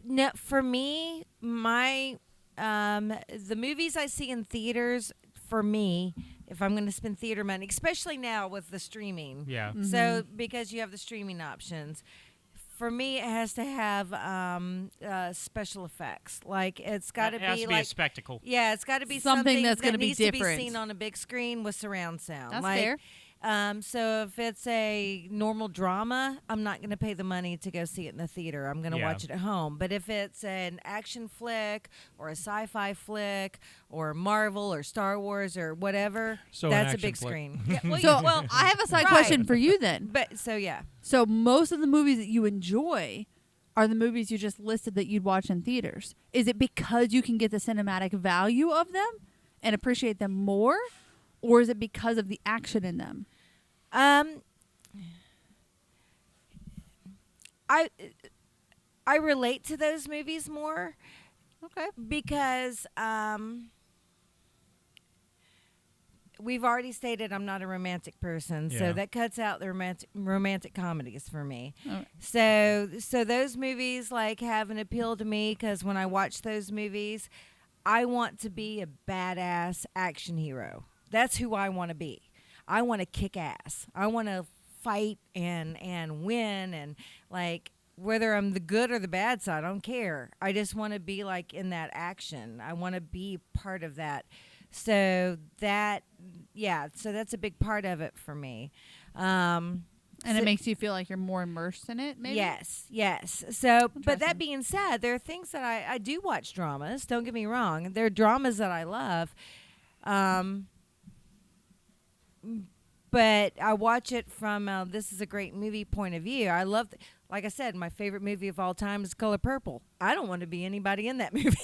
No, for me, my the movies I see in theaters, for me, if I'm going to spend theater money, especially now with the streaming. Yeah. So because you have the streaming options, for me it has to have special effects. Like it's got It to has be to be a like spectacle. yeah, it's got to be Something that's that gonna be needs to be different. seen on a big screen with surround sound. That's like, fair. So if it's a normal drama, I'm not going to pay the money to go see it in the theater. I'm going to Yeah. watch it at home. But if it's an action flick or a sci-fi flick or Marvel or Star Wars or whatever, So an that's a action big flick. screen. Yeah, well, So, well, I have a side right. question for you then. But so yeah, So most of the movies that you enjoy are the movies you just listed that you'd watch in theaters. Is it because you can get the cinematic value of them and appreciate them more? Or is it because of the action in them? I relate to those movies more Okay. because we've already stated I'm not a romantic person, Yeah. so that cuts out the romantic comedies for me. Alright. So those movies like have an appeal to me because when I watch those movies, I want to be a badass action hero. That's who I want to be. I want to kick ass. I want to fight and win and like whether I'm the good or the bad side, I don't care. I just want to be like in that action. I want to be part of that. So that so that's a big part of it for me. And So- it makes you feel like you're more immersed in it, maybe? Yes. So, but Interesting. that being said, there are things that I do watch dramas. Don't get me wrong. There are dramas that I love. But I watch it from this is a great movie point of view. I love, like I said, my favorite movie of all time is Color Purple. I don't want to be anybody in that movie.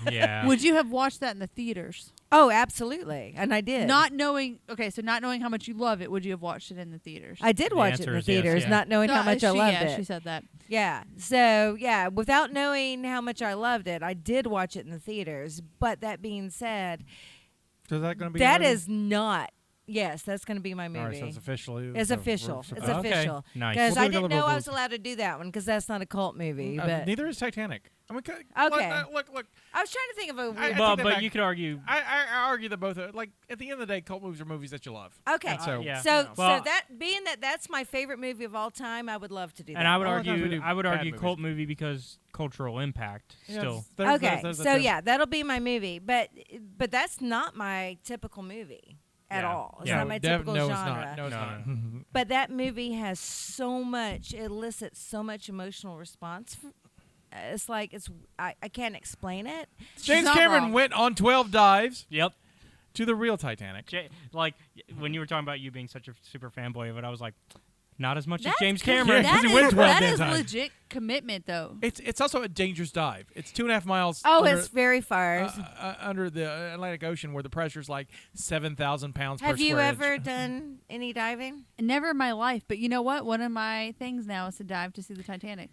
Yeah. Would you have watched that in the theaters? Oh, absolutely. And I did. Not knowing how much you love it, would you have watched it in the theaters? I did The watch it answer in the is yes, theaters, yeah. not knowing how much I loved it. She said that. Yeah. So, without knowing how much I loved it, I did watch it in the theaters. But that being said, So is that going to be that your movie? is not. Yes, that's going to be my movie. All right, so it's officially. It's official. It's Okay. official. Nice. Because We'll I do didn't Color know I Purple. was allowed to do that one because that's not a cult movie. But Neither is Titanic. I mean, Okay. Look. I was trying to think of a I weird. think Well, that but back- you could argue. I argue that both are like at the end of the day, cult movies are movies that you love. Okay. And so Yeah. So, Well- so that being that's my favorite movie of all time, I would love to do that. And I would All the times we argue, do I would bad argue movies. cult movie because cultural impact. Yeah, Still, Okay, so yeah, that'll be my movie, but that's not my typical movie. at Yeah. all. It's Yeah. not my typical no, genre. it's not. No, it's No. not. But that movie has so much, it elicits so much emotional response. It's like, I can't explain it. James not Cameron wrong. went on 12 dives Yep. to the real Titanic. Like when you were talking about you being such a super fanboy of it, I was like, not as much as That's James good. Cameron. Yeah, 'cause That he went is 12 that damn is times. legit commitment, though. It's also a dangerous dive. It's 2.5 miles. Oh, under, it's very far. under the Atlantic Ocean, where the pressure's like 7,000 pounds per Have you square ever inch. done any diving? Never in my life, but you know what? One of my things now is to dive to see the Titanic.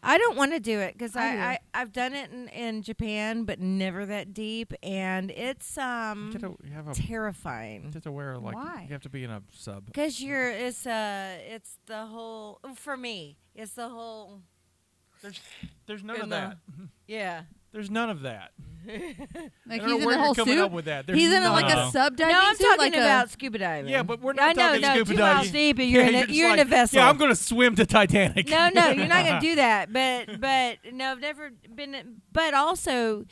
I don't want to do it because I I've done it in Japan, but never that deep, and it's You have to terrifying. wear like Why? you have to be in a sub. Because it's the whole, for me, it's the whole, There's none In of the- that. yeah. There's none of that. Like I don't he's know in where the whole you're coming suit. up with that. There's He's in none like of a that. sub diving No, I'm suit, talking like about scuba diving. Yeah, but we're I not know, talking no, scuba 2 diving. miles deep, and Yeah, you're, just in a like, vessel. Yeah, I'm going to swim to Titanic. No, you're not going to do that. But no, I've never been. But also,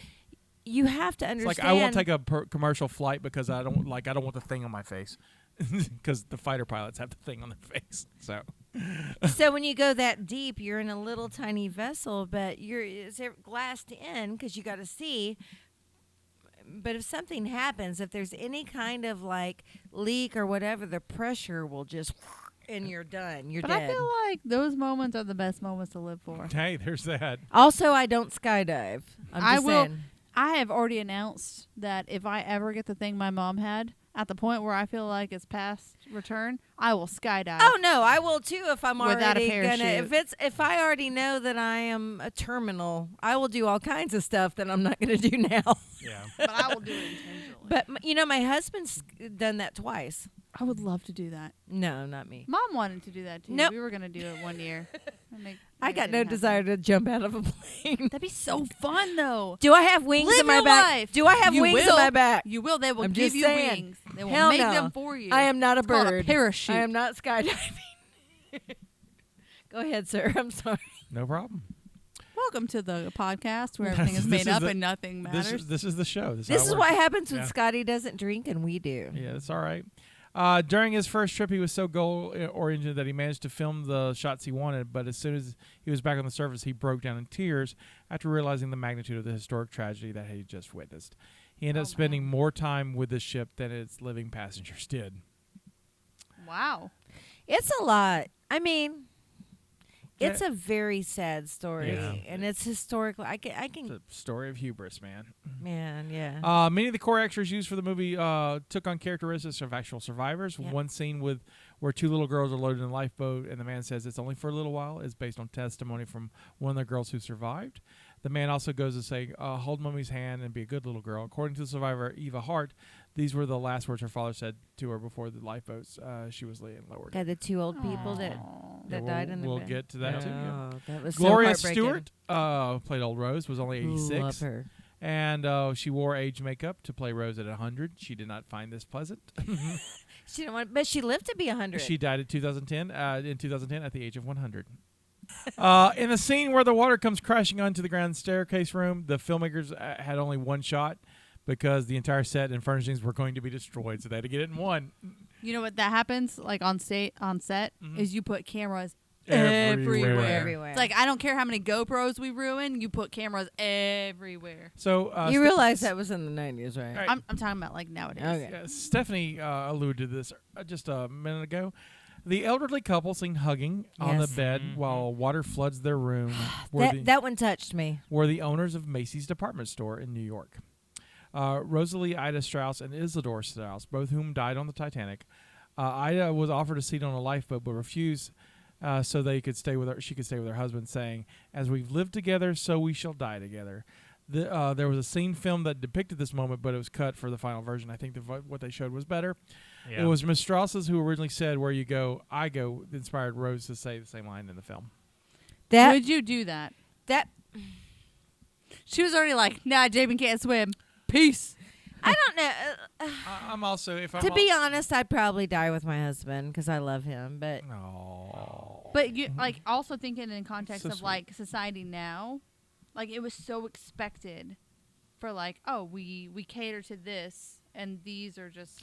you have to It's understand. like I won't take a commercial flight because I don't want the thing on my face, because the fighter pilots have the thing on their face. So So when you go that deep, you're in a little tiny vessel, but it's glassed in because you got to see. But if something happens, if there's any kind of like leak or whatever, the pressure will just, and you're done. You're But dead. I feel like those moments are the best moments to live for. hey, there's that. Also, I don't skydive. I just will- saying. I have already announced that if I ever get the thing my mom had, at the point where I feel like it's past return, I will skydive. Oh no, I will too if I'm Without a already gonna. parachute. If I already know that I am a terminal, I will do all kinds of stuff that I'm not gonna do now. Yeah. But I will do it intentionally. But my husband's done that twice. I would love to do that. No, not me. Mom wanted to do that too. Nope. We were gonna do it one year. I got no desire to jump out of a plane. That'd be so fun though. Do I have wings Live in my your back? life. Do I have You wings in will. my back? You will. They will I'm give just you saying. wings. They will Hell make no. them for you. I am not a It's called bird. a parachute. I am not skydiving. Go ahead, sir. I'm sorry. No problem. Welcome to the podcast where everything is This made is up the- and nothing matters. This is the show. This how it is works. what happens when Yeah. Scotty doesn't drink and we do. Yeah, it's all right. During his first trip, he was so goal-oriented that he managed to film the shots he wanted, but as soon as he was back on the surface, he broke down in tears after realizing the magnitude of the historic tragedy that he just witnessed. He ended up spending more time with the ship than its living passengers did. Wow. It's a lot. I mean, it's Yeah. a very sad story, Yeah. and it's historical. I It's can, a story of hubris, man. man, yeah. Many of the core extras used for the movie took on characteristics of actual survivors. Yep. One scene where 2 little girls are loaded in a lifeboat, and the man says it's only for a little while, is based on testimony from one of the girls who survived. The man also goes to say, hold mommy's hand and be a good little girl. According to the survivor, Eva Hart, these were the last words her father said to her before the lifeboats she was laying lowered. Got the 2 old people that Yeah, died in the we'll bed. get to that too. Yeah. Oh, that was Gloria so heartbreaking. Stewart played Old Rose, was only 86. Love her. And she wore age makeup to play Rose at 100. She did not find this pleasant. She didn't want, but she lived to be 100. She died in 2010. In 2010, at the age of 100. In the scene where the water comes crashing onto the grand staircase room, the filmmakers had only one shot because the entire set and furnishings were going to be destroyed, so they had to get it in one. You know what that happens like on set Mhm. is you put cameras Everywhere. Everywhere. It's like I don't care how many GoPros we ruin, you put cameras everywhere. So you realize that was in the 90s, right? Right. I'm talking about like nowadays. Okay. Stephanie alluded to this just a minute ago. The elderly couple seen hugging on the Yes. bed Mhm. while water floods their room. were the- That one touched me. were the owners of Macy's department store in New York. Rosalie Ida Strauss and Isidore Strauss, both whom died on the Titanic. Ida was offered a seat on a lifeboat but refused, so they could stay with her. She could stay with her husband, saying, "As we've lived together, so we shall die together." There was a scene filmed that depicted this moment, but it was cut for the final version. I think what they showed was better. Yeah. It was Miss Strauss's who originally said, "Where you go, I go," that inspired Rose to say the same line in the film. That Would you do that? that She was already like, nah, Jabin can't swim. Peace. I don't know. I'm also, if I'm To be honest, I'd probably die with my husband because I love him. But no. But you like also thinking in context So of sweet. like society now, like it was so expected for like, oh, we cater to this and these are just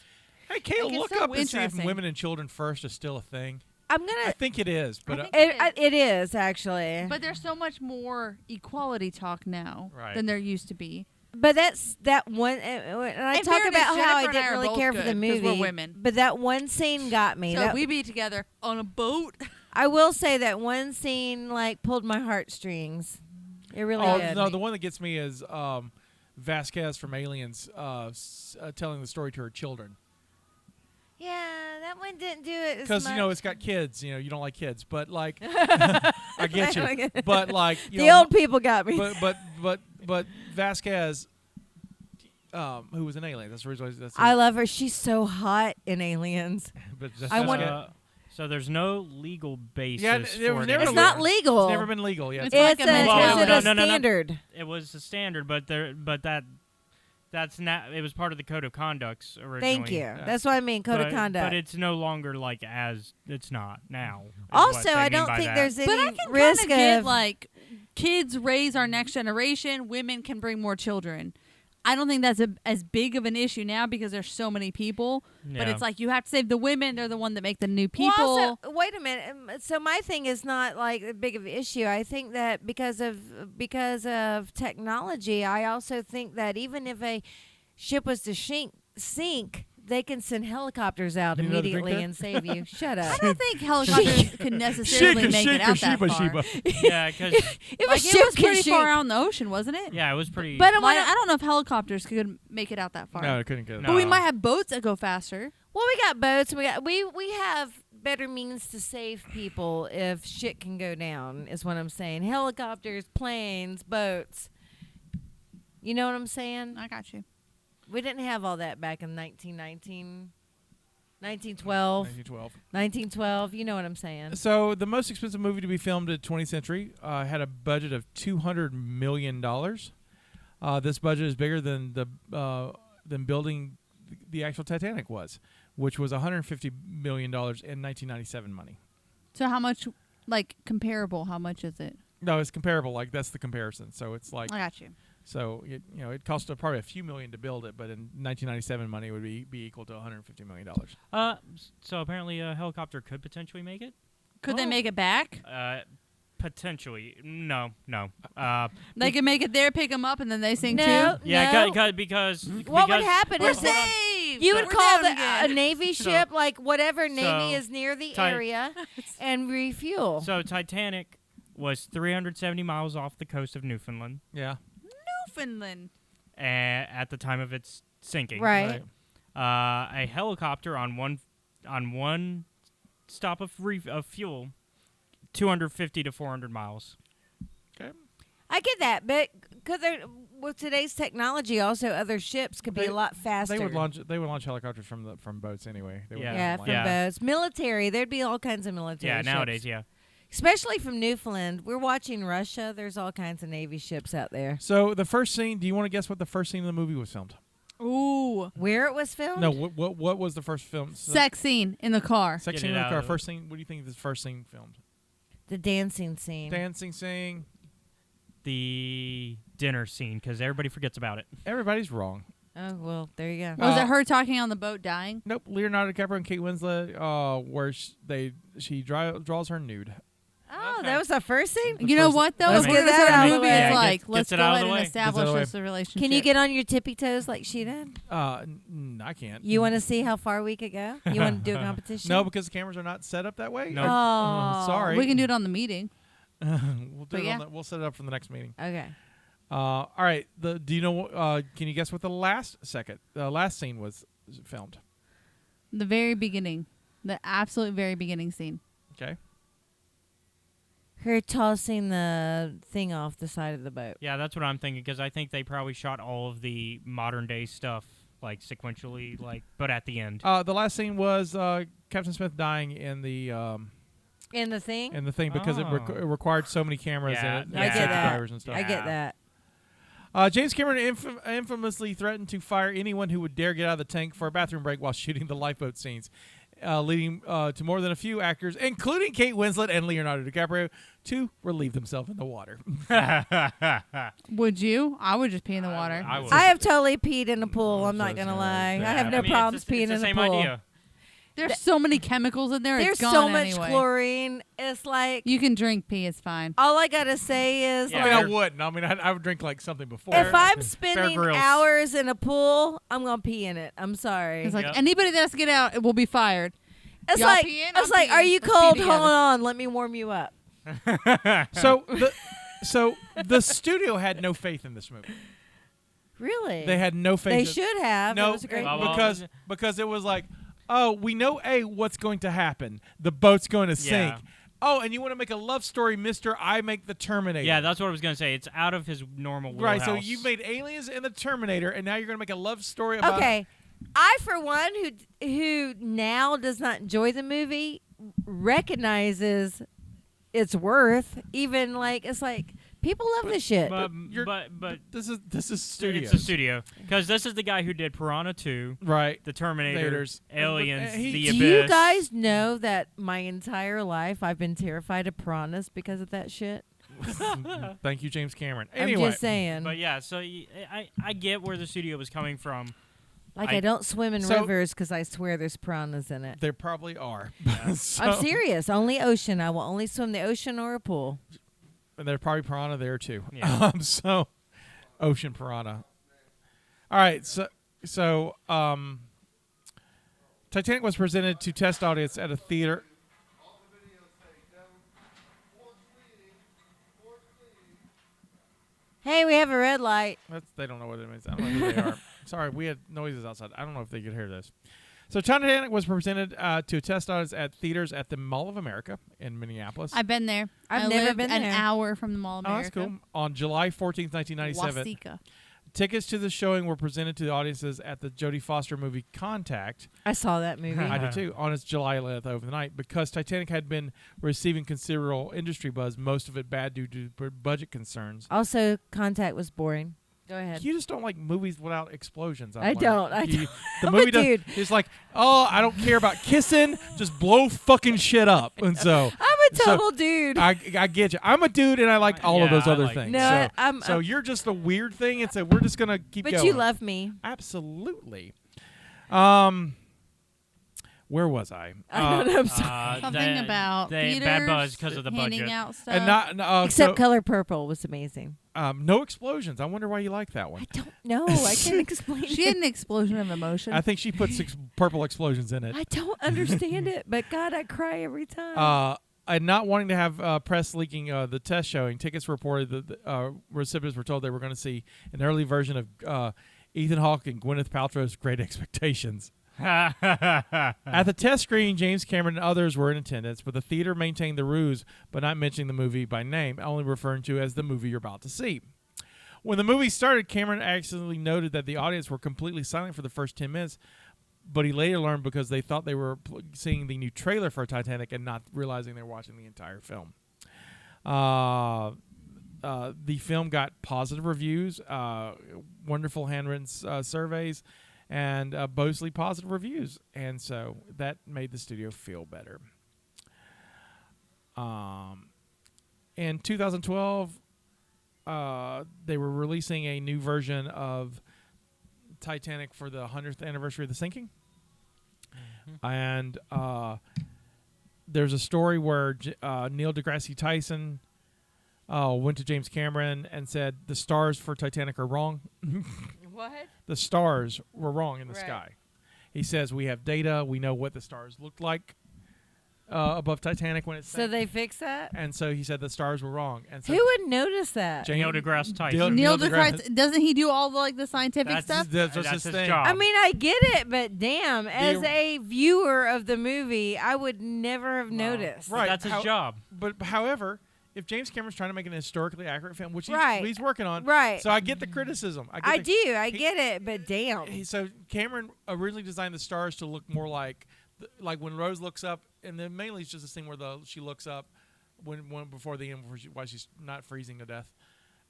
Hey, Kale, Like, it's look so up and see if interesting. women and children first is still a thing. I'm I gonna. think it is, but think It is actually. But there's so much more equality talk now Right. than there used to be. But that's that one. And I In talk fairness, about how I Jennifer and I didn't are really both care for the good 'cause movie. we're women. But that one scene got me. So That- we be together on a boat. I will say that one scene like pulled my heartstrings. It really oh did. no, the one that gets me is Vasquez from Aliens telling the story to her children. Yeah, that one didn't do it as Because much. it's got kids. You don't like kids, but like I get you. But like the old people got me. but Vasquez, who was an alien. That's the reason. That's I love her. She's so hot in Aliens. But that's I just want- it. So there's no legal basis Yeah, there for was it never It's anymore. not legal. It's never been legal yet. It's It's like a a, mentality. is it No, a no, no, no. standard? It was a standard, but that's not. It was part of the code of conducts originally. Thank you. That's what I mean. Code of But conduct. it's no longer like as it's not now. is what Also, they I mean don't by think that. there's any But I can kind risk of get of. like kids raise our next generation. Women can bring more children. I don't think that's as big of an issue now because there's so many people. But Yeah. it's like you have to save the women. They're the one that make the new people. Well, also, wait a minute. So my thing is not like a big of an issue. I think that because of technology, I also think that even if a ship was to sink, they can send helicopters out You need another drink immediately there? and save you. Shut up. I don't think helicopters could necessarily make it out that far. Yeah, because If a Like ship it was can pretty sink- far out in the ocean, wasn't it? yeah, it was pretty. But Like, I don't know if helicopters could make it out that far. No, it couldn't get. No. But we might have boats that go faster. Well, we got boats. We have better means to save people if shit can go down. Is what I'm saying. Helicopters, planes, boats. You know what I'm saying? I got you. We didn't have all that back in 1912. 1912. You know what I'm saying? So the most expensive movie to be filmed in the 20th century had a budget of $200 million. This budget is bigger than than building the actual Titanic was, which was $150 million in 1997 money. So how much, like, comparable, how much is it? No, it's comparable. Like that's the comparison. So it's like I got you. so it cost probably a few million to build it, but in 1997 money it would be equal to $150 million. So apparently a helicopter could potentially make it. Could they make it back? Potentially, no. They could make it there, pick them up, and then they sink No, too? Yeah, no. because What would because- happen is that Saved! you would We're call down a again. Navy ship, like whatever Navy So, is near the Ti- area, and refuel. So Titanic was 370 miles off the coast of Newfoundland Yeah. Newfoundland. at the time of its sinking. Right. A helicopter on one stop of fuel, 250 to 400 miles. Okay. I get that, but with today's technology, also other ships could be They- a lot faster. They would launch helicopters from boats anyway. They wouldn't Yeah. Yeah, land. from Yeah. boats. Military, there'd be all kinds of military Yeah, ships. nowadays, yeah. Especially from Newfoundland. We're watching Russia. There's all kinds of Navy ships out there. So the first scene. Do you want to guess what the first scene of the movie was filmed? Ooh. Where it was filmed? No. What was the first film? Sex scene in the car. Sex Get scene it in the out car. of the- First scene. What do you think this first scene filmed? The dancing scene. Dancing, singing. The dinner scene, because everybody forgets about it. Everybody's wrong. Oh, well, there you go. Was it her talking on the boat dying? Nope. Leonardo Dicaprio and Kate Winslet, where she draws her nude. Oh, Okay. that was the first scene? You know first- what, though? Let's We're get gonna that start out a of the movie way. that's Yeah, like, gets let's it go out of ahead the and way. establish Gets it this relationship. Can you get on your tippy toes like she did? I can't. You want to see how far we could go? You want to do a competition? No, because the cameras are not set up that way. Nope. Oh. Sorry. We can do it on the meeting. we'll do But it yeah. we'll set it up for the next meeting. Okay. All right. Do you know? Can you guess what the last scene was filmed? The very beginning. The absolute very beginning scene. Okay. Her tossing the thing off the side of the boat. Yeah, that's what I'm thinking, because I think they probably shot all of the modern day stuff like sequentially, but at the end. The last scene was Captain Smith dying in the In the thing? because it Oh. it required so many cameras Yeah, in it. I and get safety that. drivers and stuff. I get that. James Cameron infamously threatened to fire anyone who would dare get out of the tank for a bathroom break while shooting the lifeboat scenes. leading to more than a few actors, including Kate Winslet and Leonardo DiCaprio, to relieve themselves in the water. Would you? I would just pee in the water. I would. I have totally peed in a pool. I'm not gonna lie. Yeah. I have no I mean, problems it's peeing the in a same pool. idea. There's so many chemicals in there. There's it's gone so much anyway. chlorine. It's like You can drink pee. It's fine. all I gotta say is Yeah. I mean, like, I wouldn't. I mean, I would drink like something before. if I'm spending Grylls. hours in a pool, I'm gonna pee in it. I'm sorry. It's like Yep. anybody that has to get out, it will be fired. It's y'all like peeing? it's I'm like, peeing. are you Let's pee cold? together. Hold on, let me warm you up. So the studio had no faith in this movie. Really? They had no faith. They in- should have. No, It was a great Well, movie. because it was like, oh, we know what's going to happen. The boat's going to sink. Yeah. Oh, and you want to make a love story, Mister? I make the Terminator. Yeah, that's what I was gonna say. It's out of his normal wheelhouse. right. So you made Aliens and the Terminator, and now you're going to make a love story about. Okay, I for one who now does not enjoy the movie recognizes its worth. Even like it's like people love this shit. But you're- but This is studio. it's a studio because this is the guy who did Piranha 2, Right. The Terminator, Nators. Aliens, He- The Do Abyss. you guys know that my entire life I've been terrified of piranhas because of that shit? Thank you, James Cameron. I'm Anyway, just saying. But yeah, so I get where the studio was coming from. Like I- I don't swim in So- rivers because I swear there's piranhas in it. there probably are. So- I'm serious. Only ocean. I will only swim the ocean or a pool. And there's probably piranha there too. Yeah. So, ocean piranha. All right. So Titanic was presented to test audience at a theater. Hey, we have a red light. They don't know what it means. I don't know who they are. Sorry, we had noises outside. I don't know if they could hear this. So Titanic was presented to a test audience at theaters at the Mall of America in Minneapolis. I've been there. I've I never live been an there. hour from the Mall of Oh, that's America. cool. On July 14th, 1997, Wasika. tickets to the showing were presented to the audiences at the Jodie Foster movie Contact. I saw that movie. I did too, on its July 11th over the night. Because Titanic had been receiving considerable industry buzz, most of it bad due to budget concerns. Also, Contact was boring. Go ahead. You just don't like movies without explosions. I don't. I don't. The I'm a movie dude. It's like, oh, I don't care about kissing. Just blow fucking shit up. And so I'm a total dude. I get you. I'm a dude, and I like all of Yeah, those I other like- things. No, so I'm- you're just a weird thing, and so we're just gonna keep but going. you love me. Absolutely. Where was I? I don't know. I'm sorry. Something about they theaters, bad buzz because of the handing budget. out stuff. And not Except Color Purple was amazing. no explosions. I wonder why you like that one. I don't know. I can't explain she it. had an explosion of emotion. I think she put 6 purple explosions in it. I don't understand it, but God, I cry every time. And not wanting to have press leaking the test showing, tickets reported that recipients were told they were going to see an early version of Ethan Hawke and Gwyneth Paltrow's Great Expectations. At the test screening, James Cameron and others were in attendance, but the theater maintained the ruse by not mentioning the movie by name, only referring to it as the movie you're about to see. When the movie started, Cameron accidentally noted that the audience were completely silent for the first 10 minutes, but he later learned because they thought they were seeing the new trailer for Titanic and not realizing they were watching the entire film. The film got positive reviews, wonderful handwritten surveys, and mostly positive reviews, and so that made the studio feel better. In 2012, they were releasing a new version of Titanic for the 100th anniversary of the sinking, and there's a story where Neil deGrasse Tyson went to James Cameron and said the stars for Titanic are wrong. what? The stars were wrong in the Right. sky. He says we have data. We know what the stars looked like above Titanic when it So sank. they fix that? And so he said the stars were wrong. And so Who would notice that? Neil deGrasse Tyson. Neil Neil deGrasse, doesn't he do all the scientific That's- stuff? That's just That's his his thing. job. I mean, I get it, but damn, as a viewer of the movie, I would never have noticed. Right. That's his How- job. But however, if James Cameron's trying to make an historically accurate film, which Right. he's working on, Right. So I get the criticism. I do. I he- get it, but damn. So Cameron originally designed the stars to look more like when Rose looks up, and then mainly it's just a scene where she looks up when before the end, while she's not freezing to death,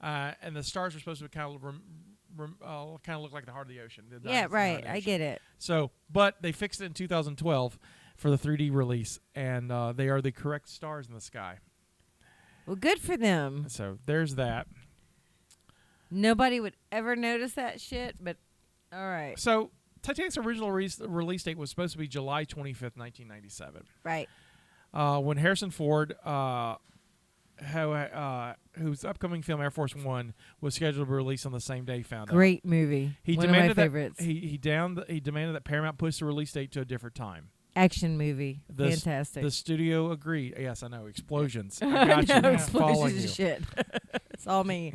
and the stars are supposed to kind of look like the heart of the ocean. the Yeah, diamonds in the heart right. of the I ocean. get it. So, but they fixed it in 2012 for the 3D release, and they are the correct stars in the sky. Well, good for them. So there's that. Nobody would ever notice that shit, but all right. So Titanic's original release date was supposed to be July 25th, 1997. Right. When Harrison Ford, whose upcoming film Air Force One was scheduled to be released on the same day, found out. Great movie. One of my favorites. He demanded that Paramount push the release date to a different time. Action movie. Fantastic. The studio agreed. Yes, I know. Explosions. I got you. I'm following you. Shit. It's all me.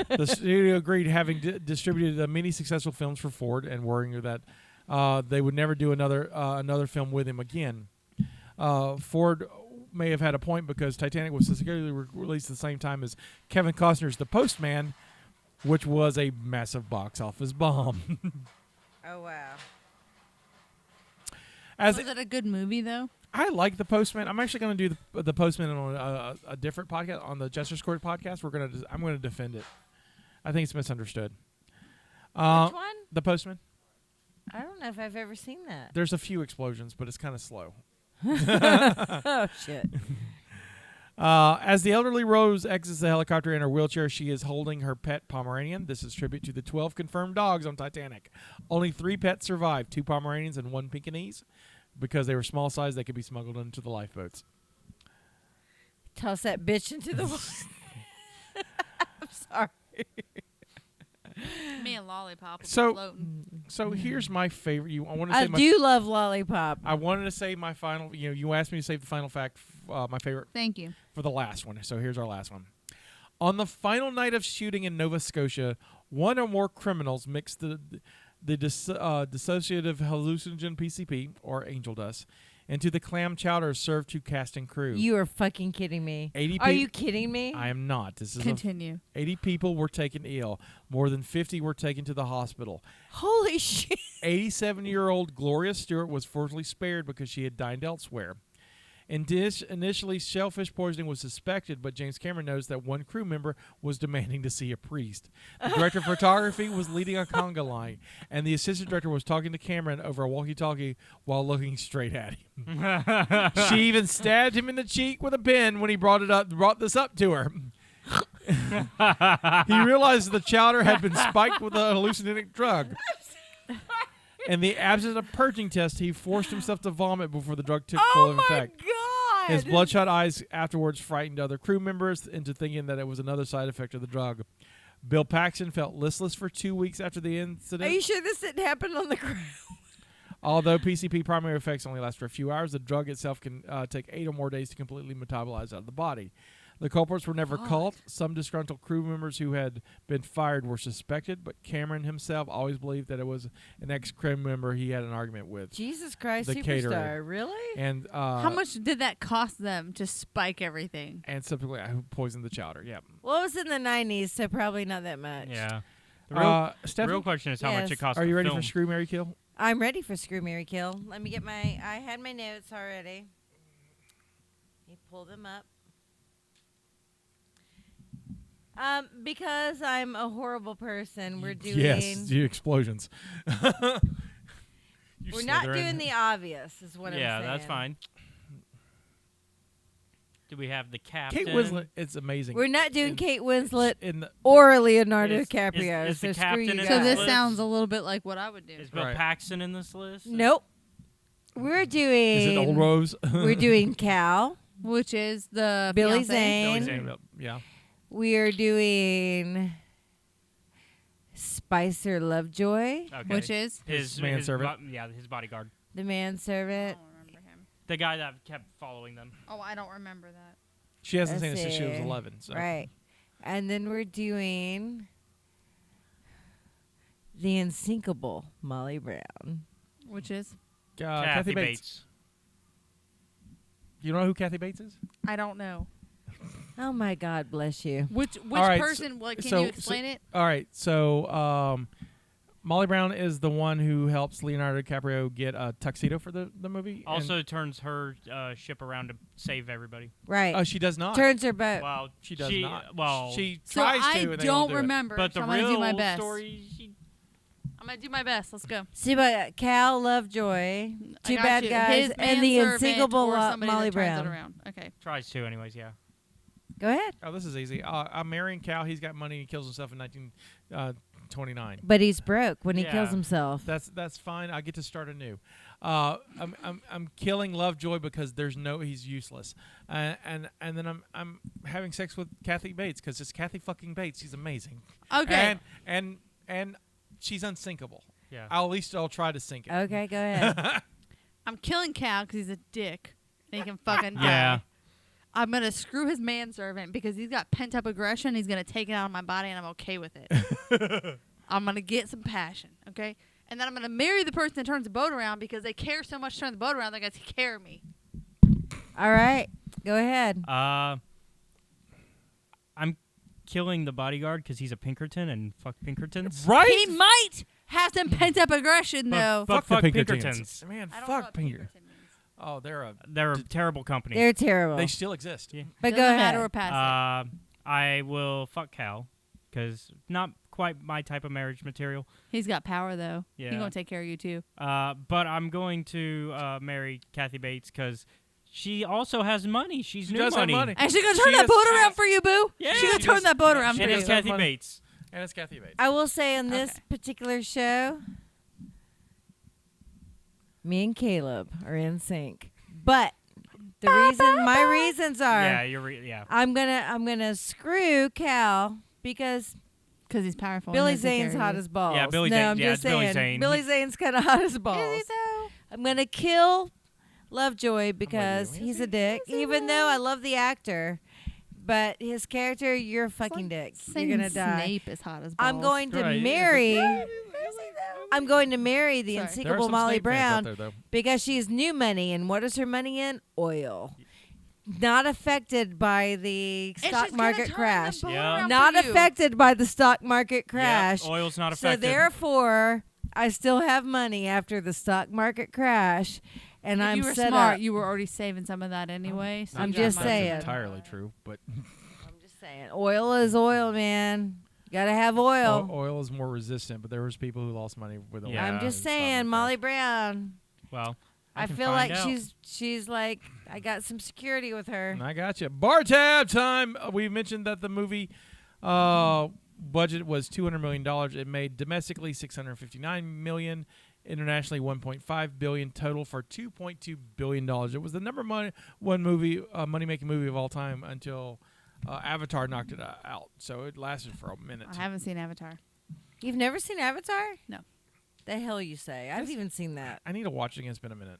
The studio agreed, having distributed many successful films for Ford, and worrying that they would never do another film with him again. Ford may have had a point, because Titanic was securely released at the same time as Kevin Costner's The Postman, which was a massive box office bomb. Oh, wow. Was it a good movie, though? I like The Postman. I'm actually going to do the Postman on a different podcast, on the Jester's Court podcast. I'm going to defend it. I think it's misunderstood. Which one? The Postman. I don't know if I've ever seen that. There's a few explosions, but it's kind of slow. Oh, shit. As the elderly Rose exits the helicopter in her wheelchair, she is holding her pet Pomeranian. This is tribute to the 12 confirmed dogs on Titanic. Only 3 pets survived, 2 Pomeranians and 1 Pekingese. Because they were small size, they could be smuggled into the lifeboats. Toss that bitch into the water. I'm sorry. Me and Lollipop will be So floating. here's my favorite. I do love Lollipop. I wanted to say my final. You asked me to save the final fact. My favorite. Thank you. For the last one. So here's our last one. On the final night of shooting in Nova Scotia, one or more criminals mixed the dissociative hallucinogen PCP, or angel dust, into the clam chowder served to cast and crew. You are fucking kidding me. Are you kidding me? I am not. This is Continue. 80 people were taken ill. More than 50 were taken to the hospital. Holy shit. 87-year-old Gloria Stuart was fortunately spared because she had dined elsewhere. Initially, shellfish poisoning was suspected, but James Cameron noticed that one crew member was demanding to see a priest. The director of photography was leading a conga line, and the assistant director was talking to Cameron over a walkie-talkie while looking straight at him. She even stabbed him in the cheek with a pen when he brought this up to her. He realized the chowder had been spiked with a hallucinogenic drug. In the absence of purging test, he forced himself to vomit before the drug took full effect. Oh, my God. His bloodshot eyes afterwards frightened other crew members into thinking that it was another side effect of the drug. Bill Paxton felt listless for 2 weeks after the incident. Are you sure this didn't happen on the ground? Although PCP primary effects only last for a few hours, the drug itself can take 8 or more days to completely metabolize out of the body. The culprits were never caught. Some disgruntled crew members who had been fired were suspected, but Cameron himself always believed that it was an ex-crew member he had an argument with. Jesus Christ, The superstar. caterer. Really? And How much did that cost them to spike everything? And subsequently, who poisoned the chowder? Yeah. Well, it was in the 90s, so probably not that much. Yeah. The Stephanie, real question is how much Yes. it costs. are you to ready film. for Screw, Marry, Kill? I'm ready for Screw, Marry, Kill. Let me get I had my notes already. Let me pull them up. Because I'm a horrible person, we're doing... Yes, the explosions. We're not doing the obvious, is what I'm saying. Yeah, that's fine. Do we have the captain? Kate Winslet, it's amazing. We're not doing Kate Winslet in the, or Leonardo Is- DiCaprio, is the so screw captain you in guys. So that this list? sounds a little bit like what I would do. Is Bill Right. Paxton in this list? Nope. We're doing... is it Old Rose? We're doing Cal. Which is the Billy fiancé. Zane. Billy Zane, yeah. We are doing Spicer Lovejoy, Okay. Which is? his manservant. his bodyguard. the manservant. I don't remember him. The guy that kept following them. Oh, I don't remember that. She hasn't seen it Let's since she was see. 11. So. Right. And then we're doing the unsinkable Molly Brown. Which is? Kathy Bates. You know who Kathy Bates is? I don't know. Oh my God, bless you. Which All right, person? What can so- you explain it? All right. So Molly Brown is the one who helps Leonardo DiCaprio get a tuxedo for the movie. Also turns her ship around to save everybody. Right. Oh, she does not. Turns her butt. Well, She does not. Well, she So tries I to, and they don't do it. remember. but so the I'm gonna do my real best. story, I'm gonna do my best. Let's go. See, but Cal, Lovejoy, I two got bad you. guys, His and the manservant unsinkable or somebody Molly that turns it Brown. around. Okay. Tries to, anyways. Yeah. Go ahead. Oh, this is easy. I'm marrying Cal. He's got money. He kills himself in 1929. But he's broke when he kills Yeah. himself. That's fine. I get to start anew. I'm killing Lovejoy because he's useless. And then I'm having sex with Kathy Bates because it's Kathy fucking Bates. She's amazing. Okay. And she's unsinkable. Yeah. I'll try to sink it. Okay, go ahead. I'm killing Cal because he's a dick. And he can fucking die. Yeah. I'm going to screw his manservant because he's got pent-up aggression. He's going to take it out of my body, and I'm okay with it. I'm going to get some passion, okay? And then I'm going to marry the person that turns the boat around because they care so much to turn the boat around, they're going to take care of me. All right, go ahead. I'm killing the bodyguard because he's a Pinkerton and fuck Pinkertons. Right? He might have some pent-up aggression, though. Fuck the Pinkertons. Man, I don't know fuck what Pinkerton. Pinkerton means. Oh, they're They're a terrible company. They're terrible. they still exist. Yeah. But go Doesn't ahead. matter, we're past it. I will fuck Cal because not quite my type of marriage material. He's got power, though. Yeah. He's going to take care of you, too. But I'm going to marry Kathy Bates because she also has money. She's She new does have money. money. And she's going to She turn that is- boat she around is- for you, boo. Yeah, She's going she to turn does- that boat around for And you. it's Kathy Bates. And it's Kathy Bates. I will say on this Okay. particular show, me and Caleb are in sync. But my reasons are Yeah, you're yeah. I'm gonna screw Cal because Because he's powerful. Billy and he'll take Zane's care of hot you. as balls. Yeah, Billy no, Zane- I'm yeah, just it's Billy saying. Zane. Billy Zane's kind of hot as balls. Is he though? I'm gonna kill Lovejoy because you. he's a dick. Even though I love the actor, but his character, you're a fucking dick. Saying You're gonna die. Snape is hot as balls. I'm going to Right. marry. I'm going to marry the Sorry. There are unsinkable some Molly Snape fans out Brown there, though. because she's new money, and what is her money in? Oil. Not affected by the And stock she's gonna market turn crash. the boat Yeah. around Not for you. affected by the stock market crash. Yep, oil's not So affected. therefore, I still have money after the stock market crash, and If I'm you were set smart, up. you were already saving some of that anyway. So I'm you got just money. saying. That's entirely true, but I'm just saying, oil is oil, man. You gotta have oil. oil is more resistant. But there was people who lost money with oil. Yeah. I'm just saying, Molly Brown. Well, I can feel find like out. she's like I got some security with her. I got you. Bar tab time. We mentioned that the movie budget was $200 million. It made domestically $659 million, internationally $1.5 billion, total for $2.2 billion. It was the number one movie, money-making movie of all time until Avatar knocked it out. So it lasted for a minute. I haven't seen Avatar. You've never seen Avatar? No. The hell you say? I've even seen that. I need to watch it again. It's been a minute.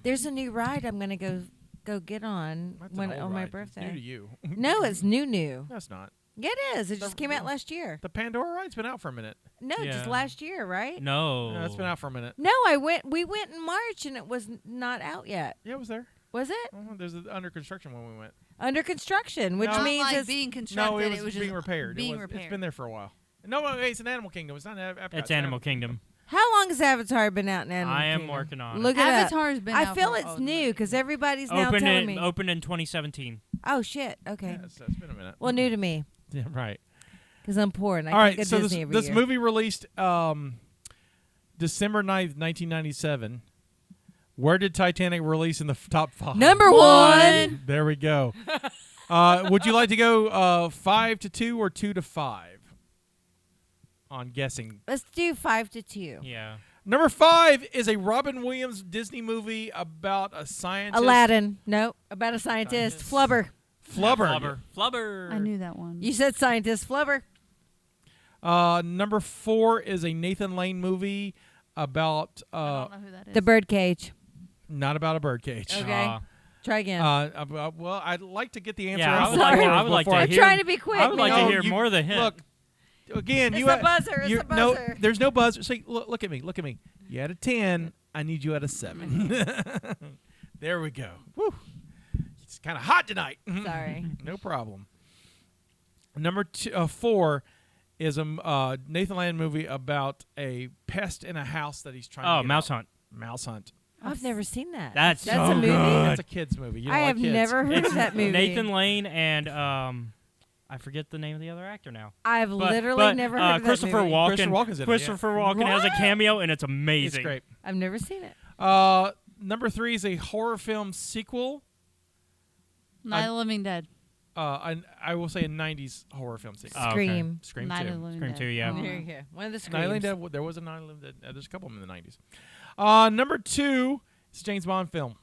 There's a new ride I'm gonna go get on That's an when old on my ride. birthday. It's new to you. No, it's new. No, it's not. Yeah, it is. It just came out last year. The Pandora ride's been out for a minute. No, just Yeah. last year, right? no. No, it's been out for a minute. No, we went in March and it was not out yet. Yeah, it was there. Was it? There's under construction when we went. Under construction, which No. Not means like it's being constructed. No, it was just being repaired. Being It's repaired. been there for a while. No, wait, it's an Animal Kingdom. It's not Epcot. It's Animal Kingdom. how long has Avatar been out in Animal I am Kingdom? working on Look it. it up. Avatar's been I out feel for- it's oh, new because everybody's now telling me. Opened in 2017. Oh shit! Okay. Yeah, it's been a minute. Well, new to me Yeah, right. because I'm poor and I All can't right, go so Disney this, every this year. movie released December 9th, 1997. Where did Titanic release in the top 5? Number one. There we go. Would you like to go 5 to 2 or 2 to 5 on guessing? Let's do 5 to 2. Yeah. Number 5 is a Robin Williams Disney movie about a scientist. Aladdin. Nope. About a scientist. Flubber. Flubber. Flubber. I knew that one. You said scientist. Flubber. Number 4 is a Nathan Lane movie about I don't know who that is. The birdcage. not about a birdcage. Okay. Try again. Well, I'd like to get the answer. Yeah, out I would before- like- I would like before to I- We're hear- trying to be quick. I would like man. to hear you- more of the hint. Look, again, It's you a had- buzzer. It's you- a buzzer. No, there's no buzzer. See, look at me. Look at me. You had a 10. I need you at a 7. There we go. Woo. It's kind of hot tonight. Sorry. No problem. Number 4 is a Nathan Lane movie about a pest in a house that he's trying to Oh, get Mouse out. Hunt. Mouse Hunt. I've never seen that. That's That's so a movie. good. That's a kid's movie. You don't I like have kids. never heard of that movie. Nathan Lane and I I forget the name of the other actor now. I've But- literally but, never heard of that Christopher movie. Walken. Christopher Walken's in it, yeah. Christopher Walken has a What? cameo, and it's amazing. It's great. I've never seen it. Number 3 is a horror film sequel. Night of the Living Dead. I will say a 90s horror film sequel. Oh, okay. Scream. Scream Night 2. of the Living Scream Dead. 2, yeah. Oh. There you go. One of the Night of the Living screams. Dead, there was a Night of the Living Dead. There's a couple of them in the 90s. Number 2 is a James Bond film.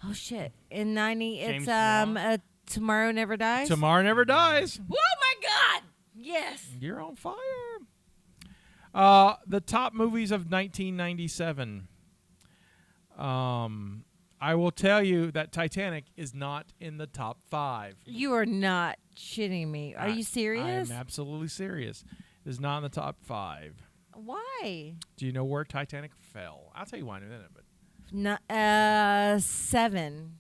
Oh shit! In 90, James it's Bond. Tomorrow Never Dies. Tomorrow Never Dies. Oh my God! Yes. You're on fire. The top movies of 1997. I will tell you that Titanic is not in the top 5. You are not shitting me. Are you serious? I'm absolutely serious. It is not in the top 5. Why? Do you know where Titanic fell? I'll tell you why in a minute. But 7.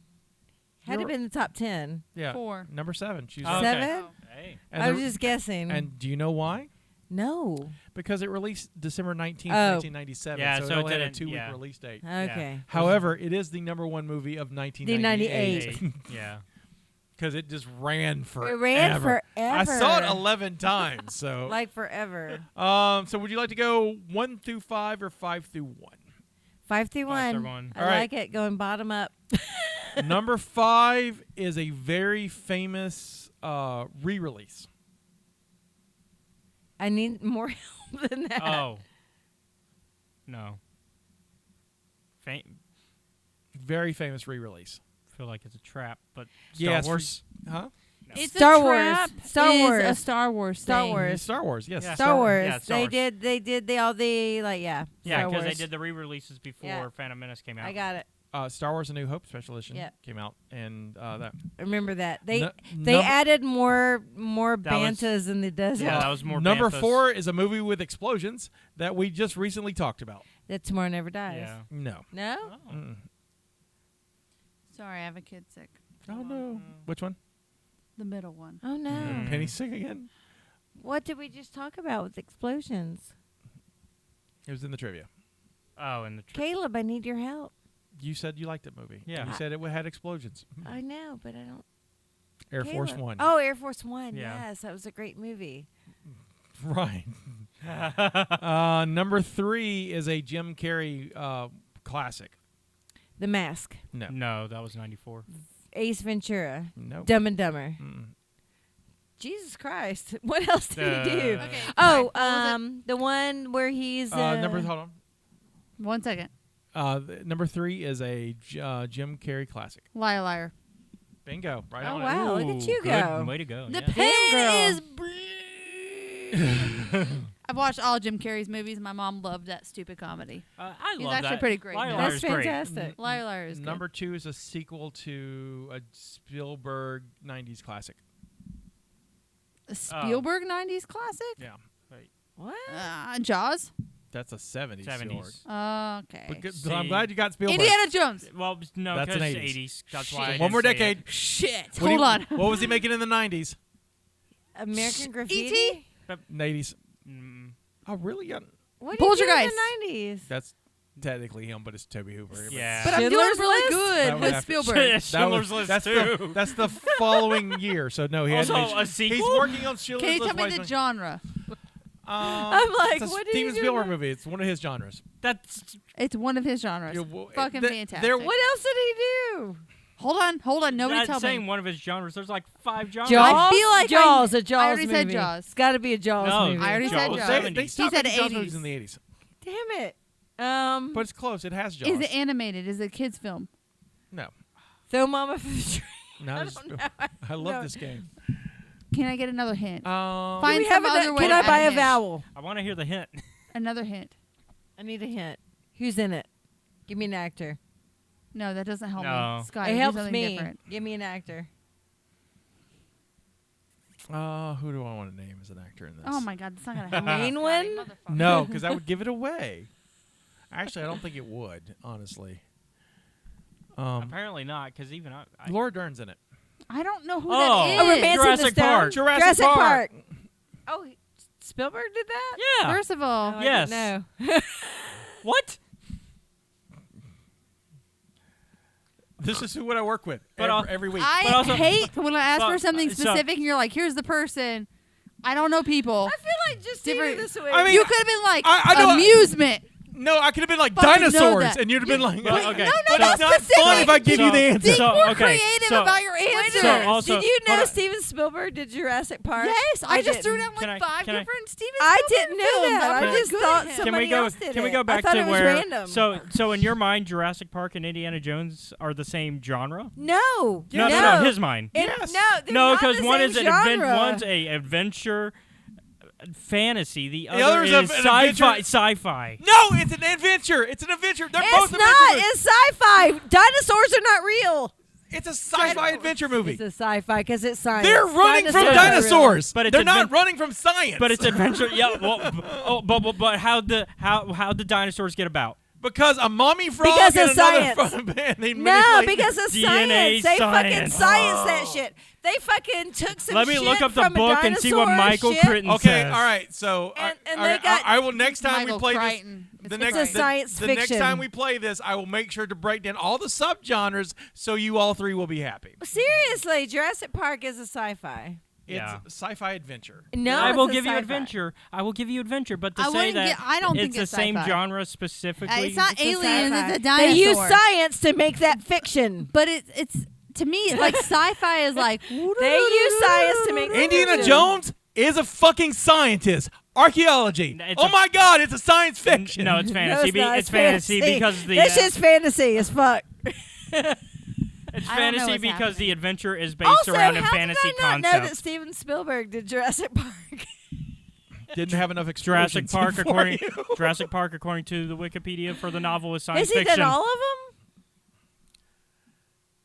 Had You're- it been in the top 10? yeah, 4. number 7. Choose Oh, one. okay. 7? Hey. And I the- was just guessing. And do you know why? no. Because it released December 19th, Oh. 1997. Yeah, so so it it only had a didn't- 2-week yeah. release date. Okay. However, it is the number 1 movie of 1998. 98. Yeah. Because it just ran forever. It ran forever. I saw it 11 times. So, Like forever. so would you like to go 1 through 5 or 5 through 1? 5 through 1. 1. I All right. like it going bottom up. Number 5 is a very famous re-release. I need more help than that. Oh. No. Very famous re-release. Feel like it's a trap, but Yes, Star Wars. Huh? It's Star a Wars. trap Star is Wars. a Star Wars Star thing. Wars. Star Wars, yes. Yeah. Star Wars. Yeah, Star they Wars. did. They did the all the like yeah. Yeah, Star because they Wars. did the re-releases before Yeah. Phantom Menace came out. I got it. Star Wars: A New Hope special edition Yeah. came out, and that. I remember that. They Nu- they number- added more That was- bantas in the desert. Yeah, that was more Number Banthas. 4 is a movie with explosions that we just recently talked about. That Tomorrow Never Dies. Yeah. No. No. Oh. Mm. Sorry, I have a kid sick. Oh no. Which one? The middle one. Oh no. Mm. Penny sick again? What did we just talk about with explosions? It was in the trivia. Oh, and the Caleb, I need your help. You said you liked that movie. Yeah. You said it had explosions. I know, but I don't. Air Force Caleb. One. Oh, Air Force One. Yeah. Yes, that was a great movie. Right. Number 3 is a Jim Carrey classic. The Mask. No. No, that was 94. Ace Ventura. No. Dumb and Dumber. Mm. Jesus Christ! What else did he do? Okay. Oh, What was the one where he's Hold on. 1 second. Number 3 is a Jim Carrey classic. Liar, liar. Bingo. Right Oh, on wow. Look at you Good go. way to go. The yeah. pen is girl. blue. I've watched all Jim Carrey's movies. My mom loved that stupid comedy. I He's love actually that. pretty great Liar, now. Liar That's is great. fantastic. Liar, liar is good. Number 2 is a sequel to a Spielberg 90s classic. A Spielberg 90s classic? Yeah. What? Jaws? That's a 70s. 70s. Okay. But good, See. I'm glad you got Spielberg. Indiana Jones. Well, no, That's an because 80s. 80s. That's Shit. why. I One didn't more say it. decade. Shit. What do Hold you- on. What was he making in the 90s? American Graffiti. E.T.? 80s. Mm, Oh, really? Yeah. What did you do in Poltergeist. the 90s? That's technically him, but it's Toby Hooper. yeah. But I'm doing Schindler's really List? good That was with after- Spielberg. That Schindler's was- List that's too. that's the following year. So no, he Also, hadn't. a sequel? He's working on Schindler's Can you List. tell me the genre? I'm like, it's a what did Steven you do Spielberg now? movie. It's one of his genres. That's It's one of his genres. Fucking fantastic. What else did he do? Hold on. Nobody not tell saying me. one of his genres. There's like 5 genres. Jaws. I feel like Jaws. A Jaws I already movie. said Jaws. It's got to be a Jaws No, movie. I already said Jaws. Jaws. They 70s. stopped He said making Jaws 80s. movies in the 80s. Damn it. But it's close. It has Jaws. Is it animated? Is it a kid's film? No. Throw Mama for the Tree. No, I it's- don't know. I love No. this game. Can I get another hint? Um, Find We have some other way Can to I add buy a hint. vowel? I want to hear the hint. Another hint. I need a hint. Who's in it? Give me an actor. No, that doesn't help No. me. Scott, It do helps something me. different. Give me an actor. who do I want to name as an actor in this? Oh my God, that's not gonna help. Main Scotty, one? motherfucker. No, because that would give it away. Actually, I don't think it would. Honestly. Apparently not, because even I Laura Dern's in it. I don't know who Oh. that Oh, is. Romancing Jurassic the Stone? Park. Jurassic Park. Oh, Spielberg did that? yeah. First of all, No, I Yes. didn't know. What? This is what I work with But every week. I But also- hate when I ask but- for something so- specific and you're like, here's the person. I don't know people. I feel like Justina Different- this week. I mean, You could have been like, I know- amusement. No, I could have been like Fucking know dinosaurs, that. and you'd have been like, Well, okay. But so- it's not fun if I give you the answer. Think So, more okay, creative so- about your answers. So also, Did you know hold on. Steven Spielberg did Jurassic Park? Yes, I just threw didn't. down Can like I- 5 can I- different Steven I Spielberg didn't know films. that. I'm I just good thought at him. somebody else did Can we it. go I back thought to it was where? random. So in your mind, Jurassic Park and Indiana Jones are the same genre? No. No, his mind. Yes. No, they're No, not because the one same is an genre. one's a adventure fantasy. The other other is is an adventure- sci-fi. No, it's an adventure. It's an adventure. They're both It's adventure not. movies. It's sci-fi. Dinosaurs are not real. It's a sci-fi adventure movie. It's a sci-fi because it's science. They're running from Dinosaurs are real. dinosaurs, But it's they're not adven- running from science. But it's adventure. Yeah. Well, but how the dinosaurs get about? because a mommy frog Because and of another science. frog, man, they No, manipulate- because of DNA science. They fucking science. science that shit. They fucking took some Let me shit look up the from a book and see what dinosaur Michael shit. Crichton Okay, says. all right. So And all they right, got- I will next time Michael we play Crichton. this. It's The next, It's a the- science the next fiction. time we play this, I will make sure to break down all the subgenres so you all three will be happy. Seriously, Jurassic Park is a sci-fi. Yeah. It's sci-fi adventure. No, I it's will a give you sci-fi. adventure. I will give you adventure, but to I say wouldn't that get- I don't think it's the it's same sci-fi. genre specifically. It's not It's a aliens. sci-fi. It's a dinosaur. They use science to make that fiction. But it's to me like sci-fi is like They use science to make Indiana fiction. Jones is a fucking scientist. Archaeology. It's Oh a- my God, it's a science fiction. No, it's No, fantasy. it's not. It's fantasy because the This is fantasy as fuck. it's I don't know fantasy what's because the adventure is based Also, around a how fantasy did I not know concept. that Steven Spielberg did Jurassic Park? Didn't have enough Jurassic explosions Park, for according you. Jurassic Park, according to the Wikipedia for the novel, is science Has he fiction. done all of them?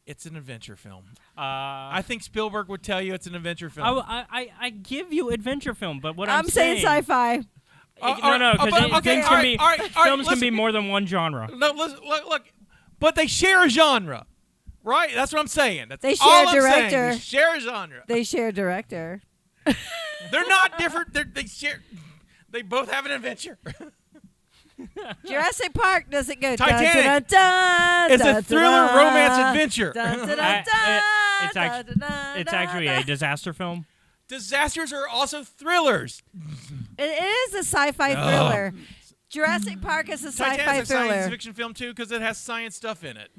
It's an adventure film. I I think Spielberg would tell you it's an adventure film. I give you adventure film, but what I'm saying sci-fi. No, because but- things all can right, be all right, films can listen. be more than one genre. No, listen, look, but they share a genre, right? That's what I'm saying. That's They all share I'm saying. director. They share a genre. They share director. They're not different. They share. They both have an adventure. Jurassic Park doesn't go Titanic. Dun, dun, dun, It's dun, a thriller, dun, romance, adventure. dun, dun, dun, I- dun, it's dun, act- dun, dun, It's dun, actually dun. a disaster film. Disasters are also thrillers. It is a sci-fi thriller. Jurassic Park is a sci-fi Titanic's a science thriller. fiction film too because it has science stuff in it.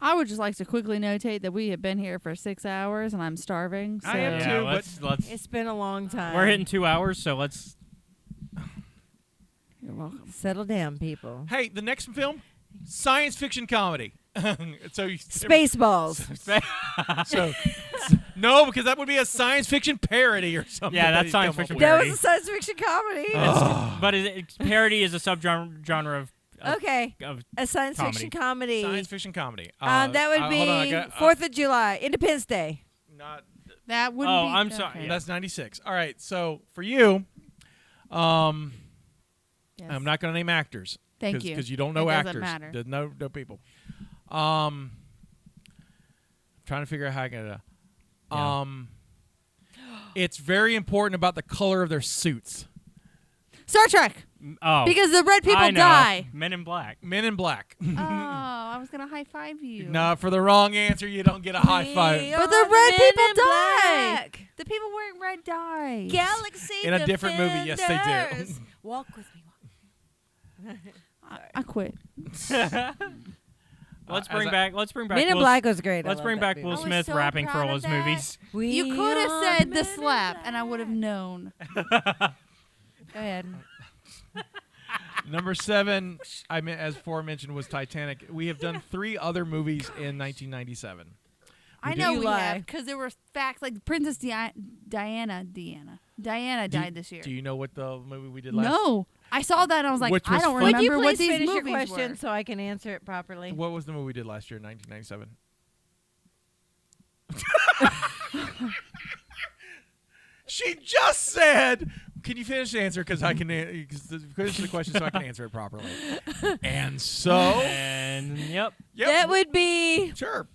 I would just like to quickly notate that we have been here for 6 hours and I'm starving. So I am Yeah, too, let's It's been a long time. we're hitting 2 hours, so let's. You're welcome. Settle down, people. Hey, the next film, science fiction comedy. So you, Spaceballs. So no, because that would be a science fiction parody or something. Yeah, that's they'd science come up fiction with. That parody. was a science fiction comedy. But parody is a subgenre of Okay, of a science fiction comedy. Science fiction comedy. That would hold on, I be got- 4th of July, Independence Day. not. That wouldn't Oh, be. I'm sorry. okay. That's 96. All right, so for you, Yes. I'm not going to name actors. Thank you. Because you don't know It doesn't actors. matter. There's no people. I'm trying to figure out how I can. Yeah. It's very important about the color of their suits. Star Trek. Oh, Because the red people I know. die. Men in Black. Men in Black. Oh, I was gonna high five you. No, for the wrong answer, you don't get a high five. But the red Men people in die. Black. The people wearing red die. Galaxy In a different movie, yes, they do. Defenders. Walk with me. I quit. Let's as bring I- back. Let's bring back. Men in Will, Black was great. I Let's love bring that back movie. Will I was Smith so rapping for proud all of his that. movies. You We could have are said the men in slap, and I would have black. known. Go ahead. Number 7, as aforementioned, was Titanic. We have done 3 other movies in 1997. I did- know You we lie. have because there were facts like Princess Diana died this year. Do you know what the movie we did last? No, I saw that and I was like, Which I was don't fun. Would remember you what please these finish your movies question were. so I can answer it properly? What was the movie we did last year in 1997? She just said, "Can you finish the answer? Because I can finish the question so I can answer it properly." And so, And yep. yep, That would be sure.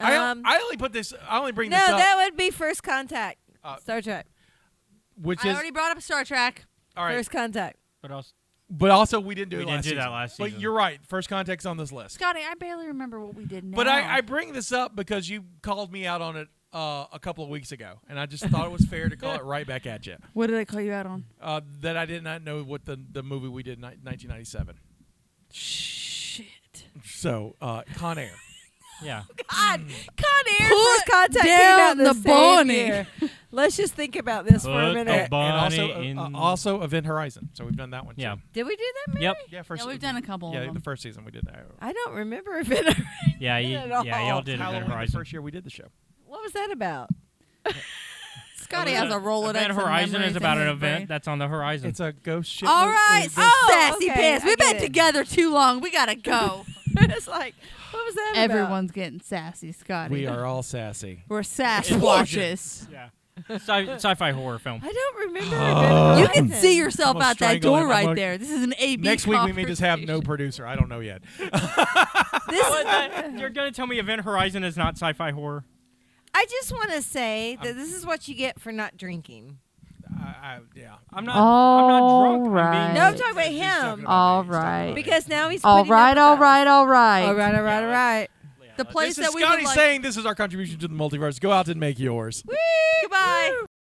Um, I only put this. I only bring no. this up, That would be First Contact. Uh, Star Trek. which I is already brought up Star Trek. all right. First Contact. What else? But also, we didn't do We it didn't last do season. that last But season. you're right. First Contact's on this list. Scotty, I barely remember what we did now. But I bring this up because you called me out on it a couple of weeks ago, and I just thought it was fair to call it right back at you. What did I call you out on? That I did not know what the movie we did in 1997. Shit. So, Con Air. Yeah. God, Con Air Put First Contact came down out the same bunny. year. Let's just think about this for a Put minute. the And also, bunny in- also Event Horizon. So we've done that one Yeah. too. Did we do that, Mary? Yep. Yeah, first. Yeah, we've done a couple Yeah, of them. the first season we did that. I don't remember if it. Yeah, At all. y'all did Halloween, Event the Horizon. first year we did the show. What was that about? Scotty has a Rolodex. Event of Horizon memories is in about an his brain. event that's on the horizon. It's a ghost ship. All right, sassy okay, pants. I We've get been it. together too long. We gotta go. It's like, what was that about? Everyone's getting sassy, Scotty. We are all sassy. We're Sasquatches. yeah. Sci-fi horror film. I don't remember. You Event can Horizon. see yourself I'm gonna out that strangle door him. right I'm there. This is an A/B. Next week we may just have no conversation. producer. I don't know yet. You're gonna tell me Event Horizon is not sci-fi horror? I just want to say that this is what you get for not drinking. Yeah. I'm not drunk. right. I'm being No, I'm talking about He's talking him. about All me. He's talking right. about me. Because now he's All putting up right, with all us. right, all right. All right, all right, all right. The place This is that we would Scotty like. saying this is our contribution to the multiverse. Go out and make yours. Goodbye.